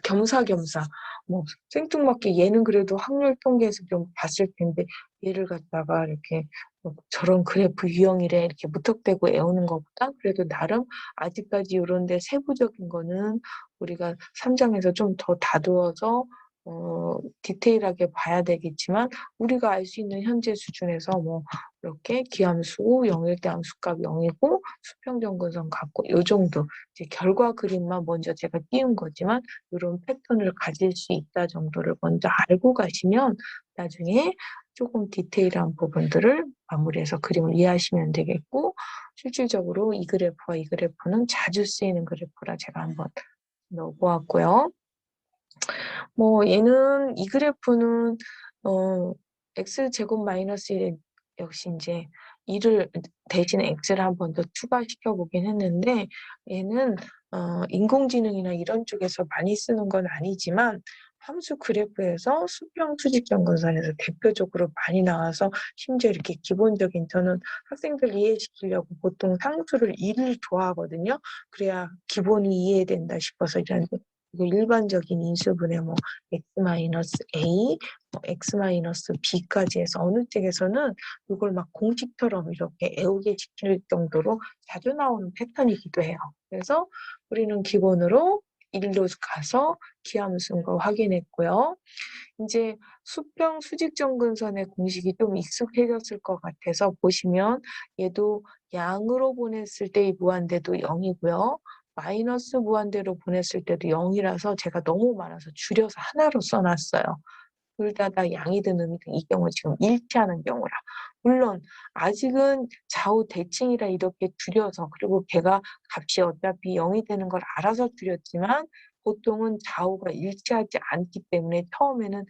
겸사겸사 뭐 생뚱맞게 얘는 그래도 확률 통계에서 좀 봤을 텐데 얘를 갖다가 이렇게 저런 그래프 유형이래 이렇게 무턱대고 외우는 것보다 그래도 나름 아직까지 이런 데 세부적인 거는 우리가 3장에서 좀 더 다루어서 디테일하게 봐야 되겠지만 우리가 알 수 있는 현재 수준에서 뭐 이렇게 기함수 0일 때 함수값 0이고 수평정근선 같고 요 정도 이제 결과 그림만 먼저 제가 띄운 거지만 요런 패턴을 가질 수 있다 정도를 먼저 알고 가시면 나중에 조금 디테일한 부분들을 마무리해서 그림을 이해하시면 되겠고, 실질적으로 이 그래프와 이 그래프는 자주 쓰이는 그래프라 제가 한번 넣어 보았고요. 뭐 얘는 이 그래프는 x제곱 마이너스 1 역시 인제 2를 대신에 x를 한 번 더 추가시켜 보긴 했는데, 얘는 인공지능이나 이런 쪽에서 많이 쓰는 건 아니지만 함수 그래프에서 수평 수직점근선에서 대표적으로 많이 나와서, 심지어 이렇게 기본적인, 저는 학생들 이해시키려고 보통 상수를 1을 좋아하거든요. 그래야 기본이 이해된다 싶어서 이런 이거 일반적인 인수분해 뭐 x-a, 뭐 x-b까지 해서 어느 책에서는 이걸 막 공식처럼 이렇게 애우게 시킬 정도로 자주 나오는 패턴이기도 해요. 그래서 우리는 기본으로 1로 가서 기하무슨 거 확인했고요. 이제 수평 수직점근선의 공식이 좀 익숙해졌을 것 같아서 보시면 얘도 양으로 보냈을 때의 무한대도 0이고요. 마이너스 무한대로 보냈을 때도 0이라서 제가 너무 많아서 줄여서 하나로 써놨어요. 둘 다 양이 든 의미가 이 경우 지금 일치하는 경우라. 물론 아직은 좌우 대칭이라 이렇게 줄여서, 그리고 걔가 값이 어차피 0이 되는 걸 알아서 줄였지만 보통은 좌우가 일치하지 않기 때문에 처음에는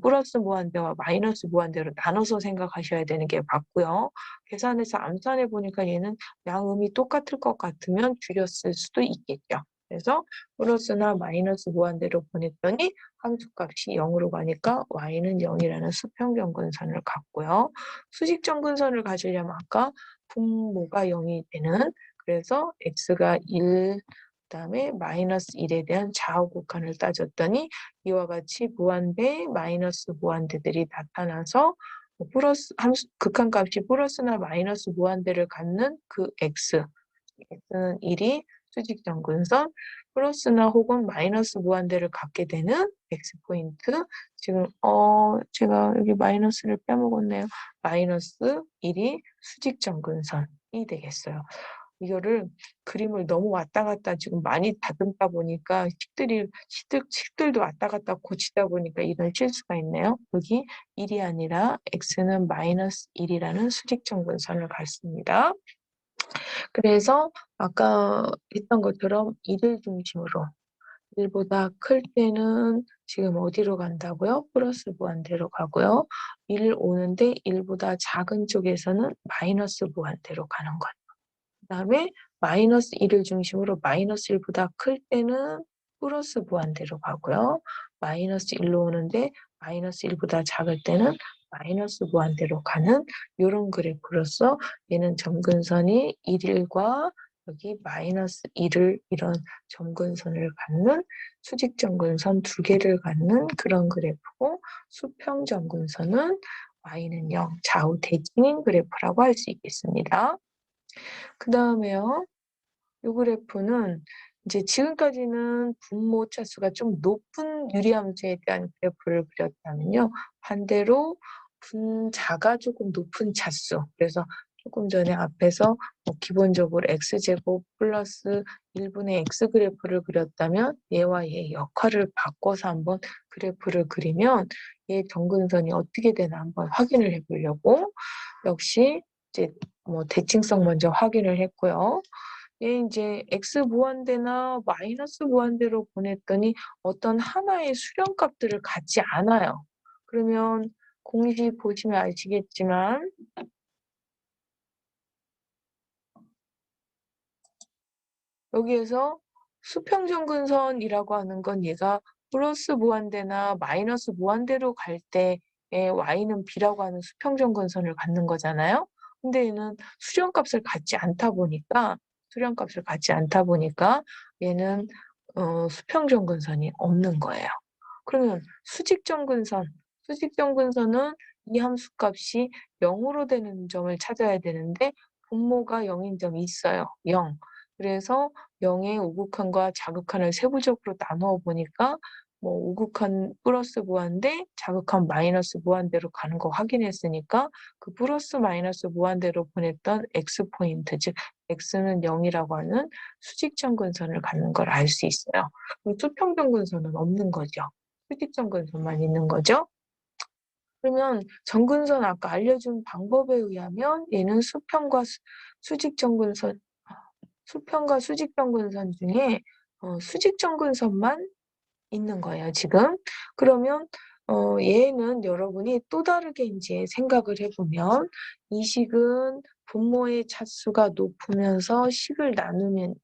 플러스 무한대와 마이너스 무한대로 나눠서 생각하셔야 되는 게 맞고요. 계산해서 암산해 보니까 얘는 양음이 똑같을 것 같으면 줄였을 수도 있겠죠. 그래서 플러스나 마이너스 무한대로 보냈더니 함수값이 0으로 가니까 y는 0이라는 수평점근선을 갖고요. 수직점근선을 가지려면 아까 분모가 0이 되는, 그래서 x가 1, 그다음에 마이너스 1에 대한 좌우 극한을 따졌더니 이와 같이 무한대, 마이너스 무한대들이 나타나서 플러스 극한값이 플러스나 마이너스 무한대를 갖는 그 x는 1이 수직점근선, 플러스나 혹은 마이너스 무한대를 갖게 되는 x포인트, 지금 제가 여기 마이너스를 빼먹었네요. 마이너스 1이 수직점근선이 되겠어요. 이거를 그림을 너무 왔다 갔다 지금 많이 다듬다 보니까 식들도 왔다 갔다 고치다 보니까 이런 실수가 있네요. 여기 1이 아니라 x는 마이너스 1이라는 수직점근선을 갖습니다. 그래서 아까 했던 것처럼 1을 중심으로 1보다 클 때는 지금 어디로 간다고요? 플러스 무한대로 가고요. 1 오는데 1보다 작은 쪽에서는 마이너스 무한대로 가는 거예요. 그다음에 마이너스 1을 중심으로 마이너스 1보다 클 때는 플러스 무한대로 가고요. 마이너스 1로 오는데 마이너스 1보다 작을 때는 마이너스 무한대로 가는 요런 그래프로서 얘는 점근선이 1과 여기 마이너스 1을 이런 점근선을 갖는 수직점근선 두 개를 갖는 그런 그래프고, 수평점근선은 y는 0, 좌우 대칭인 그래프라고 할 수 있겠습니다. 그 다음에요. 이 그래프는 이제 지금까지는 분모 차수가 좀 높은 유리함수에 대한 그래프를 그렸다면요. 반대로 분자가 조금 높은 차수. 그래서 조금 전에 앞에서 기본적으로 x제곱 플러스 1분의 x 그래프를 그렸다면 얘와 얘의 역할을 바꿔서 한번 그래프를 그리면 얘 점근선이 어떻게 되나 한번 확인을 해보려고, 역시 이제 대칭성 먼저 확인을 했고요. 얘 이제 x 무한대나 마이너스 무한대로 보냈더니 어떤 하나의 수렴값들을 갖지 않아요. 그러면 공식 보시면 아시겠지만 여기에서 수평점근선이라고 하는 건 얘가 플러스 무한대나 마이너스 무한대로 갈 때의 y는 b라고 하는 수평점근선을 갖는 거잖아요. 근데 얘는 수렴값을 갖지 않다 보니까 얘는 수평점근선이 없는 거예요. 그러면 수직점근선은 이 함수값이 0으로 되는 점을 찾아야 되는데 분모가 0인 점이 있어요. 0. 그래서 0의 우극한과 자극한을 세부적으로 나누어 보니까 뭐 우극한 플러스 무한대, 자극한 마이너스 무한대로 가는 거 확인했으니까 그 플러스 마이너스 무한대로 보냈던 x 포인트, 즉 x는 0이라고 하는 수직점근선을 갖는 걸 알 수 있어요. 그럼 수평점근선은 없는 거죠. 수직점근선만 있는 거죠. 그러면 점근선 아까 알려준 방법에 의하면 얘는 수직점근선, 수평과 수직점근선 중에 수직점근선만 있는 거예요, 지금. 그러면 얘는 여러분이 또 다르게 이제 생각을 해보면 이 식은 분모의 차수가 높으면서 식을 나누면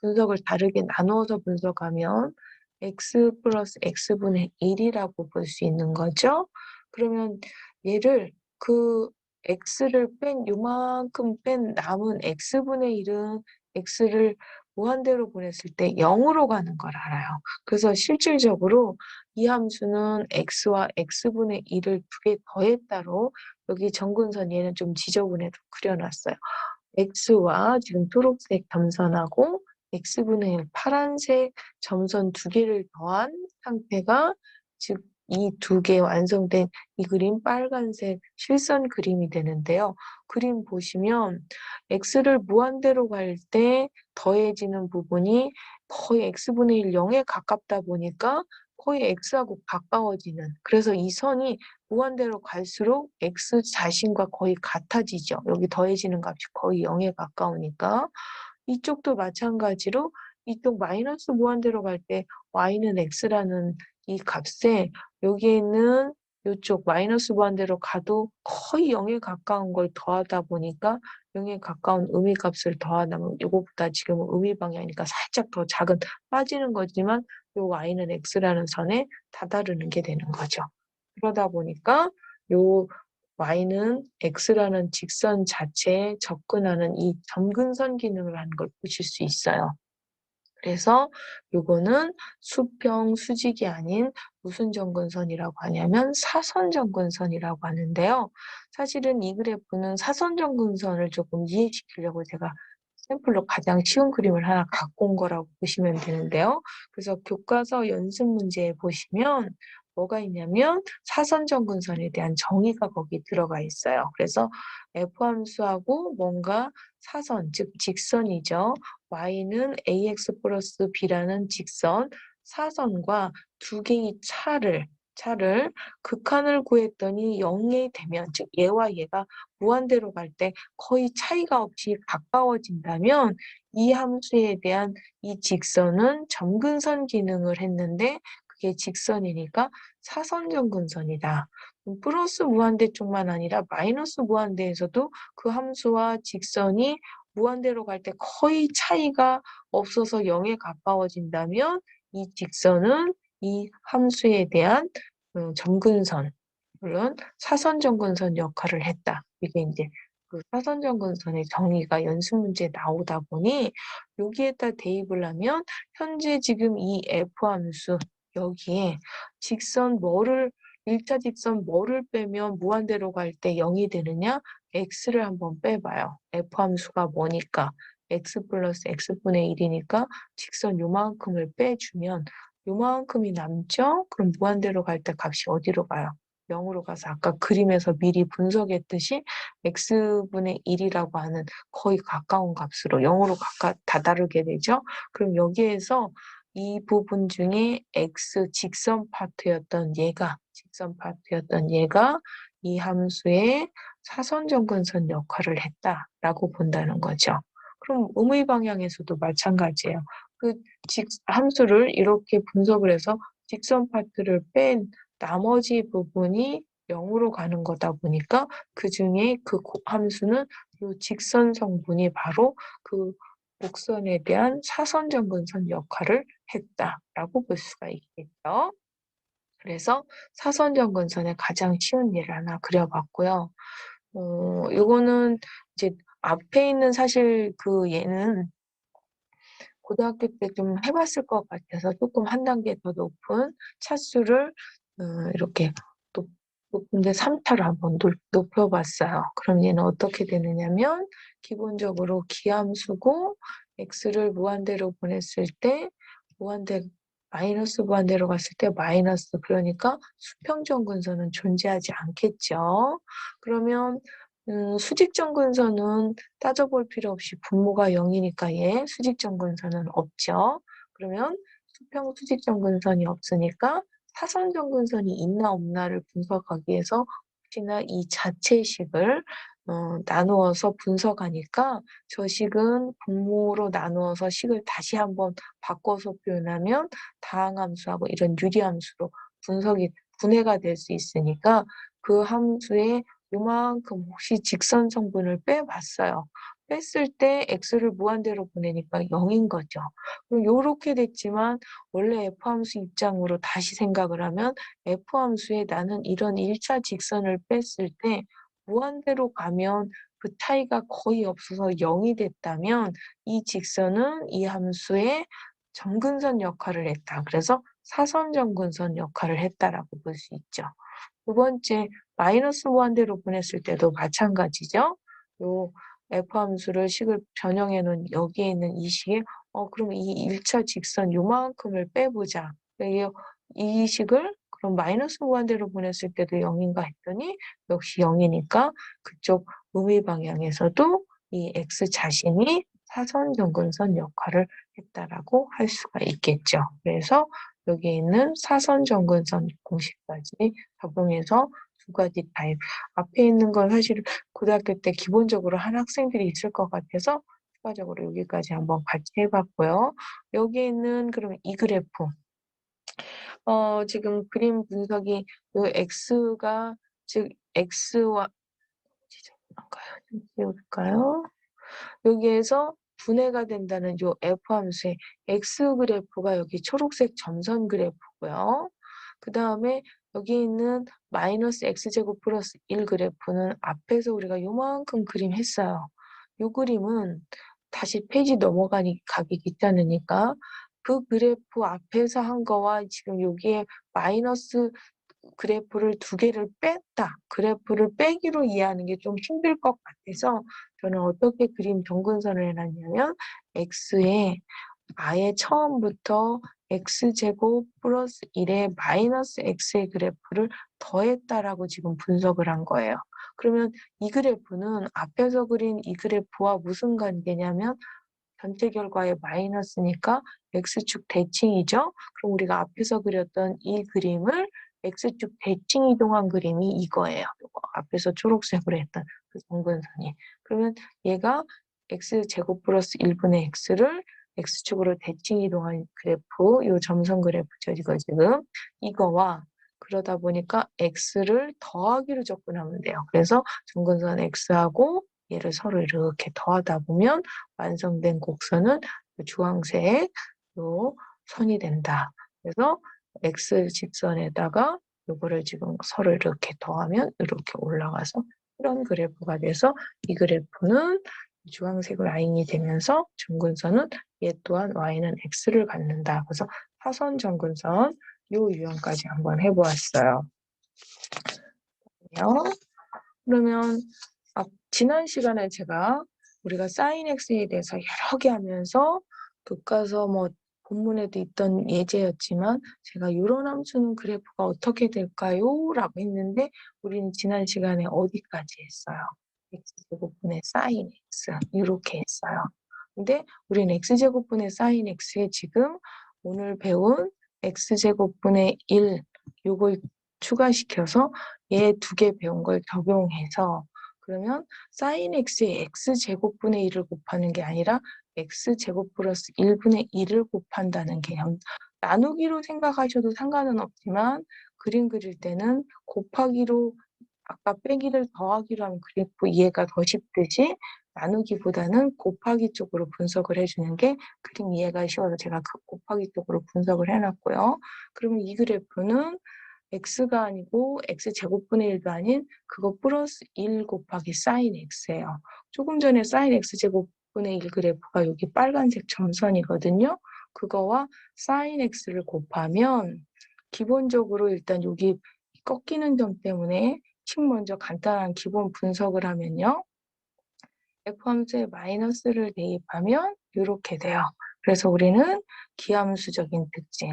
분석을 다르게 나누어서 분석하면 x 플러스 x분의 1이라고 볼 수 있는 거죠. 그러면 얘를 그 x를 요만큼 뺀 남은 x분의 1은 x를 무한대로 보냈을 때 0으로 가는 걸 알아요. 그래서 실질적으로 이 함수는 x와 x분의 1을 두 개 더했다로 여기 점근선 얘는 좀 지저분해도 그려놨어요. x와 지금 초록색 점선하고 x분의 1 파란색 점선 두 개를 더한 상태가 즉 이 두 개 완성된 이 그림 빨간색 실선 그림이 되는데요. 그림 보시면 x를 무한대로 갈 때 더해지는 부분이 거의 x분의 1 0에 가깝다 보니까 거의 x하고 가까워지는 그래서 이 선이 무한대로 갈수록 x 자신과 거의 같아지죠. 여기 더해지는 값이 거의 0에 가까우니까 이쪽도 마찬가지로 이쪽 마이너스 무한대로 갈 때 y는 x라는 이 값에 여기에 있는 이쪽 마이너스 무한대로 가도 거의 0에 가까운 걸 더하다 보니까 0에 가까운 의미 값을 더하다 보면 이거보다 지금은 의미 방향이니까 살짝 더 작은 빠지는 거지만 이 y는 x라는 선에 다다르는 게 되는 거죠. 그러다 보니까 요 y는 x라는 직선 자체에 접근하는 이 점근선 기능을 하는 걸 보실 수 있어요. 그래서 요거는 수평 수직이 아닌 무슨 점근선이라고 하냐면 사선 점근선이라고 하는데요. 사실은 이 그래프는 사선 점근선을 조금 이해시키려고 제가 샘플로 가장 쉬운 그림을 하나 갖고 온 거라고 보시면 되는데요. 그래서 교과서 연습 문제에 보시면 뭐가 있냐면 사선 점근선에 대한 정의가 거기 들어가 있어요. 그래서 F함수하고 뭔가 사선, 즉 직선이죠. y는 ax 플러스 b라는 직선, 사선과 두 개의 차를 극한을 구했더니 0이 되면, 즉 얘와 얘가 무한대로 갈 때 거의 차이가 없이 가까워진다면 이 함수에 대한 이 직선은 점근선 기능을 했는데 그게 직선이니까 사선 점근선이다. 플러스 무한대 쪽만 아니라 마이너스 무한대에서도 그 함수와 직선이 무한대로 갈 때 거의 차이가 없어서 0에 가까워진다면 이 직선은 이 함수에 대한 점근선, 물론 사선 점근선 역할을 했다. 이게 이제 그 사선 점근선의 정의가 연습 문제에 나오다 보니 여기에다 대입을 하면 현재 지금 이 F함수 여기에 직선 뭐를 1차 직선 뭐를 빼면 무한대로 갈 때 0이 되느냐? x를 한번 빼봐요. F함수가 뭐니까 x 플러스 x분의 1이니까 직선 요만큼을 빼주면 요만큼이 남죠? 그럼 무한대로 갈 때 값이 어디로 가요? 0으로 가서 아까 그림에서 미리 분석했듯이 x분의 1이라고 하는 거의 가까운 값으로 0으로 다다르게 되죠. 그럼 여기에서 이 부분 중에 x 직선 파트였던 얘가 이 함수의 사선 점근선 역할을 했다라고 본다는 거죠. 그럼 의미 방향에서도 마찬가지예요. 그 함수를 이렇게 분석을 해서 직선 파트를 뺀 나머지 부분이 0으로 가는 거다 보니까 그 중에 그 함수는 이 직선 성분이 바로 그 곡선에 대한 사선 점근선 역할을 했다라고 볼 수가 있겠죠. 그래서 사선 점근선의 가장 쉬운 예를 하나 그려봤고요. 요거는 이제 앞에 있는 사실 그 얘는 고등학교 때 좀 해봤을 것 같아서 조금 한 단계 더 높은 차수를 이렇게 높은데 3차로 한번 높여봤어요. 그럼 얘는 어떻게 되느냐면 기본적으로 기함수고 x를 무한대로 보냈을 때 무한대 마이너스 무한대로 갔을 때 마이너스, 그러니까 수평점근선은 존재하지 않겠죠. 그러면 수직점근선은 따져볼 필요 없이 분모가 0이니까 수직점근선은 없죠. 그러면 수평 수직점근선이 없으니까 사선점근선이 있나 없나를 분석하기 위해서 혹시나 이 자체식을 나누어서 분석하니까 저 식은 분모로 나누어서 식을 다시 한번 바꿔서 표현하면 다항함수하고 이런 유리함수로 분해가 될 수 있으니까 그 함수에 요만큼 혹시 직선 성분을 빼봤어요. 뺐을 때 x를 무한대로 보내니까 0인 거죠. 그럼 요렇게 됐지만 원래 f함수 입장으로 다시 생각을 하면 f함수에 나는 이런 1차 직선을 뺐을 때 무한대로 가면 그 차이가 거의 없어서 0이 됐다면 이 직선은 이 함수의 점근선 역할을 했다. 그래서 사선 점근선 역할을 했다라고 볼 수 있죠. 두 번째, 마이너스 무한대로 보냈을 때도 마찬가지죠. 요 F함수를 식을 변형해 놓은 여기에 있는 이 식에 그럼 이 1차 직선 요만큼을 빼보자. 이 식을 그럼 마이너스 무한대로 보냈을 때도 0인가 했더니 역시 0이니까 그쪽 음의 방향에서도 이 X 자신이 사선 점근선 역할을 했다라고 할 수가 있겠죠. 그래서 여기에 있는 사선 점근선 공식까지 적용해서 두 가지 타입. 앞에 있는 건 사실 고등학교 때 기본적으로 한 학생들이 있을 것 같아서 추가적으로 여기까지 한번 같이 해봤고요. 여기에 있는 그럼 이 그래프. 지금 그림 분석이 요 x가 즉 x와 지정한가요? 좀 지울까요? 여기에서 분해가 된다는 요 F함수의 X 그래프가 여기 초록색 점선 그래프고요. 그 다음에 여기 있는 마이너스 X제곱 플러스 1 그래프는 앞에서 우리가 요만큼 그림 했어요. 요 그림은 다시 페이지 가기 귀찮으니까 그 그래프 앞에서 한 거와 지금 여기에 마이너스 그래프를 두 개를 뺐다. 그래프를 빼기로 이해하는 게 좀 힘들 것 같아서 저는 어떻게 그림 정근선을 해놨냐면 x에 아예 처음부터 x제곱 플러스 1에 마이너스 x의 그래프를 더했다라고 지금 분석을 한 거예요. 그러면 이 그래프는 앞에서 그린 이 그래프와 무슨 관계냐면 전체 결과에 마이너스니까 x축 대칭이죠. 그럼 우리가 앞에서 그렸던 이 그림을 x축 대칭 이동한 그림이 이거예요. 이거 앞에서 초록색으로 했던 그 정근선이. 그러면 얘가 x제곱 플러스 1분의 x를 x축으로 대칭 이동한 그래프, 이 점선 그래프죠. 이거 지금 이거와 그러다 보니까 x를 더하기로 접근하면 돼요. 그래서 정근선 x하고 얘를 서로 이렇게 더하다 보면 완성된 곡선은 주황색 요 선이 된다. 그래서 x 직선에다가 요거를 지금 서로 이렇게 더하면 이렇게 올라가서 이런 그래프가 돼서 이 그래프는 주황색 라인이 되면서 점근선은 얘 또한 y는 x를 갖는다. 그래서 사선 점근선 요 유형까지 한번 해보았어요. 그러면 지난 시간에 제가 우리가 sin x에 대해서 여러 개 하면서 교과서 본문에도 있던 예제였지만 제가 이런 함수는 그래프가 어떻게 될까요? 라고 했는데 우리는 지난 시간에 어디까지 했어요? x제곱분의 sin x 이렇게 했어요. 근데 우리는 x제곱분의 sin x에 지금 오늘 배운 x제곱분의 1 요걸 추가시켜서 얘 두 개 배운 걸 적용해서 그러면 sin x의 x제곱분의 1을 곱하는 게 아니라 x제곱 플러스 1분의 1을 곱한다는 개념. 나누기로 생각하셔도 상관은 없지만 그림 그릴 때는 곱하기로 아까 빼기를 더하기로 하면 그래프 이해가 더 쉽듯이 나누기보다는 곱하기 쪽으로 분석을 해주는 게 그림 이해가 쉬워서 제가 그 곱하기 쪽으로 분석을 해놨고요. 그러면 이 그래프는 x가 아니고 x제곱분의 1도 아닌 그거 플러스 1 곱하기 sin x예요. 조금 전에 sin x제곱분의 1 그래프가 여기 빨간색 점선이거든요. 그거와 sin x를 곱하면 기본적으로 일단 여기 꺾이는 점 때문에 먼저 간단한 기본 분석을 하면요. F함수에 마이너스를 대입하면 이렇게 돼요. 그래서 우리는 기함수적인 특징.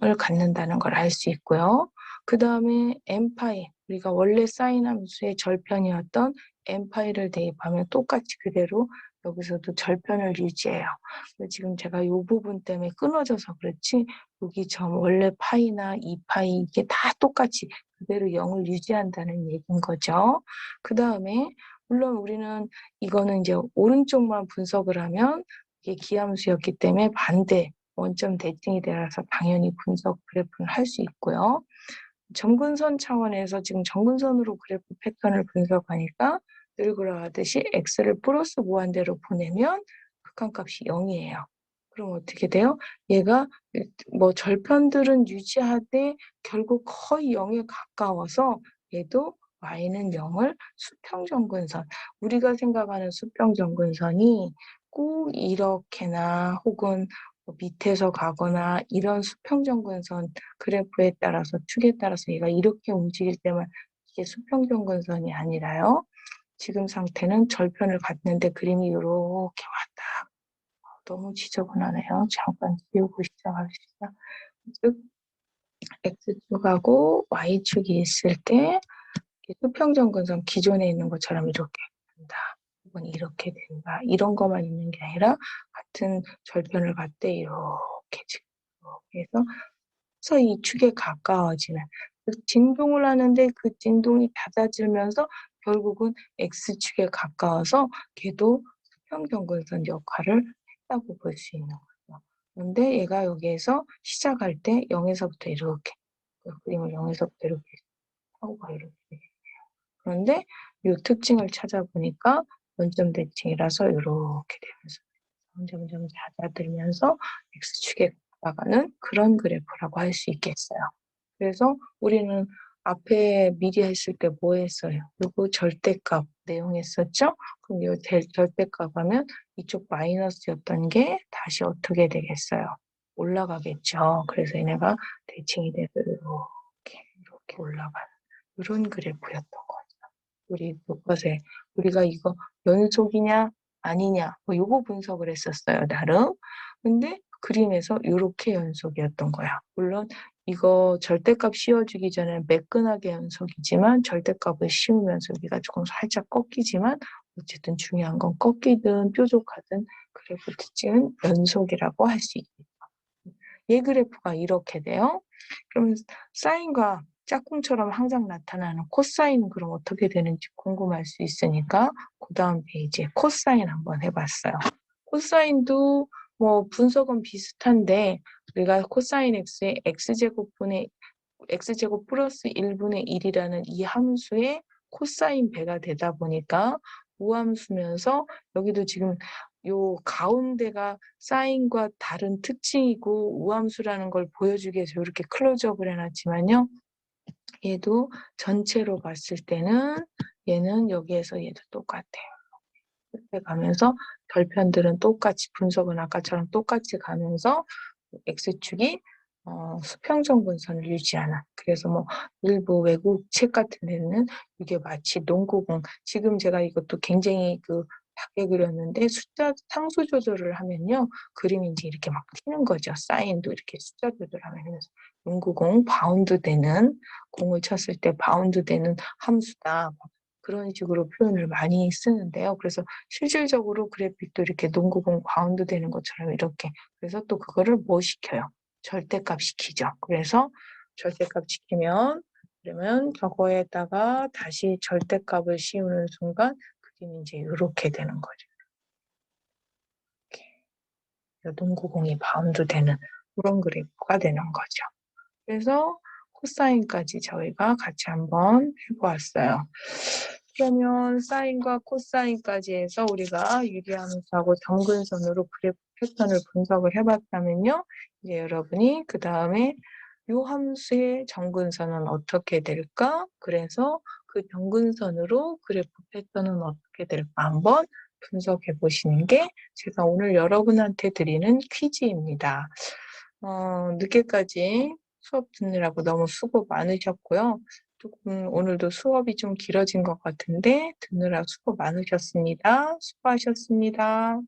을 갖는다는 걸 알 수 있고요. 그 다음에 n파이, 우리가 원래 사인 함수의 절편이었던 n파이를 대입하면 똑같이 그대로 여기서도 절편을 유지해요. 지금 제가 이 부분 때문에 끊어져서 그렇지 여기 점 원래 파이나 2파이 이게 다 똑같이 그대로 0을 유지한다는 얘기인 거죠. 그 다음에 물론 우리는 이거는 이제 오른쪽만 분석을 하면 이게 기함수였기 때문에 반대 원점 대칭이 되어서 당연히 분석 그래프를 할 수 있고요. 점근선 차원에서 지금 점근선으로 그래프 패턴을 분석하니까 늘 그러하듯이 x를 플러스 무한대로 보내면 극한값이 0이에요. 그럼 어떻게 돼요? 얘가 뭐 절편들은 유지하되 결국 거의 0에 가까워서 얘도 y는 0을 수평점근선, 우리가 생각하는 수평점근선이 꼭 이렇게나 혹은 밑에서 가거나 이런 수평점근선 그래프에 따라서 축에 따라서 얘가 이렇게 움직일 때만 이게 수평점근선이 아니라요. 지금 상태는 절편을 갖는데 그림이 이렇게 왔다. 너무 지저분하네요. 잠깐 지우고 시작합시다. 즉 X축하고 Y축이 있을 때 수평점근선 기존에 있는 것처럼 이렇게 된다. 혹은 이렇게 된다. 이런 것만 있는 게 아니라 같은 절편을 갖되 이렇게 지금 해서 이 축에 가까워지는 진동을 하는데 그 진동이 잦아지면서 결국은 X축에 가까워서 걔도 수평점근선 역할을 했다고 볼 수 있는 거죠. 그런데 얘가 여기에서 시작할 때 0에서부터 이렇게 그림을 0에서부터 이렇게 하고가 이렇게 그런데 이 특징을 찾아보니까 원점 대칭이라서 이렇게 되면서 점점점 잦아들면서 X축에 가까워가는 그런 그래프라고 할 수 있겠어요. 그래서 우리는 앞에 미리 했을 때 뭐 했어요? 이거 절대값 내용했었죠? 그럼 이 절대값 하면 이쪽 마이너스였던 게 다시 어떻게 되겠어요? 올라가겠죠. 그래서 얘네가 대칭이 돼서 이렇게 올라가는 이런 그래프였던 거죠. 우리 교과서에 우리가 이거 연속이냐 아니냐 뭐 요거 분석을 했었어요, 나름. 근데 그림에서 이렇게 연속이었던 거야. 물론 이거 절대값 씌워주기 전에 매끈하게 연속이지만 절대값을 씌우면서 여기가 조금 살짝 꺾이지만 어쨌든 중요한 건 꺾이든 뾰족하든 그래프 특징은 연속이라고 할 수 있겠죠. 얘 그래프가 이렇게 돼요. 그러면 사인과 짝꿍처럼 항상 나타나는 코사인은 그럼 어떻게 되는지 궁금할 수 있으니까 그 다음 페이지에 코사인 한번 해봤어요. 코사인도 뭐 분석은 비슷한데 우리가 코사인 x의 x제곱 플러스 1분의 1이라는 이 함수의 코사인 배가 되다 보니까 우함수면서 여기도 지금 요 가운데가 사인과 다른 특징이고 우함수라는 걸 보여주기 위해서 이렇게 클로즈업을 해놨지만요. 얘도 전체로 봤을 때는 얘는 여기에서 얘도 똑같아요. 이렇게 가면서 결편들은 똑같이 분석은 아까처럼 똑같이 가면서 X축이 수평점근선을 유지하는. 그래서 뭐 일부 외국 책 같은 데는 이게 마치 농구공. 지금 제가 이것도 굉장히 작게 그렸는데 숫자 상수 조절을 하면요 그림이 이제 이렇게 막 튀는 거죠. 사인도 이렇게 숫자 조절하면 농구공 바운드 되는 공을 쳤을 때 바운드 되는 함수다. 그런 식으로 표현을 많이 쓰는데요. 그래서 실질적으로 그래픽도 이렇게 농구공 바운드 되는 것처럼 이렇게 그래서 또 그거를 뭐 시켜요? 절대값 시키죠. 그래서 절대값 시키면 그러면 저거에다가 다시 절대값을 씌우는 순간 그림이 이제 이렇게 되는 거죠. 이렇게. 농구공이 바운드 되는 그런 그래프가 되는 거죠. 그래서 코사인까지 저희가 같이 한번 해보았어요. 그러면 사인과 코사인까지 해서 우리가 유리함수하고 점근선으로 그래프 패턴을 분석을 해봤다면요. 이제 여러분이 그 다음에 이 함수의 점근선은 어떻게 될까? 그래서 그 점근선으로 그래프 패턴은 어떻게 될까? 한번 분석해 보시는 게 제가 오늘 여러분한테 드리는 퀴즈입니다. 늦게까지 수업 듣느라고 너무 수고 많으셨고요. 조금 오늘도 수업이 좀 길어진 것 같은데 듣느라 수고 많으셨습니다. 수고하셨습니다.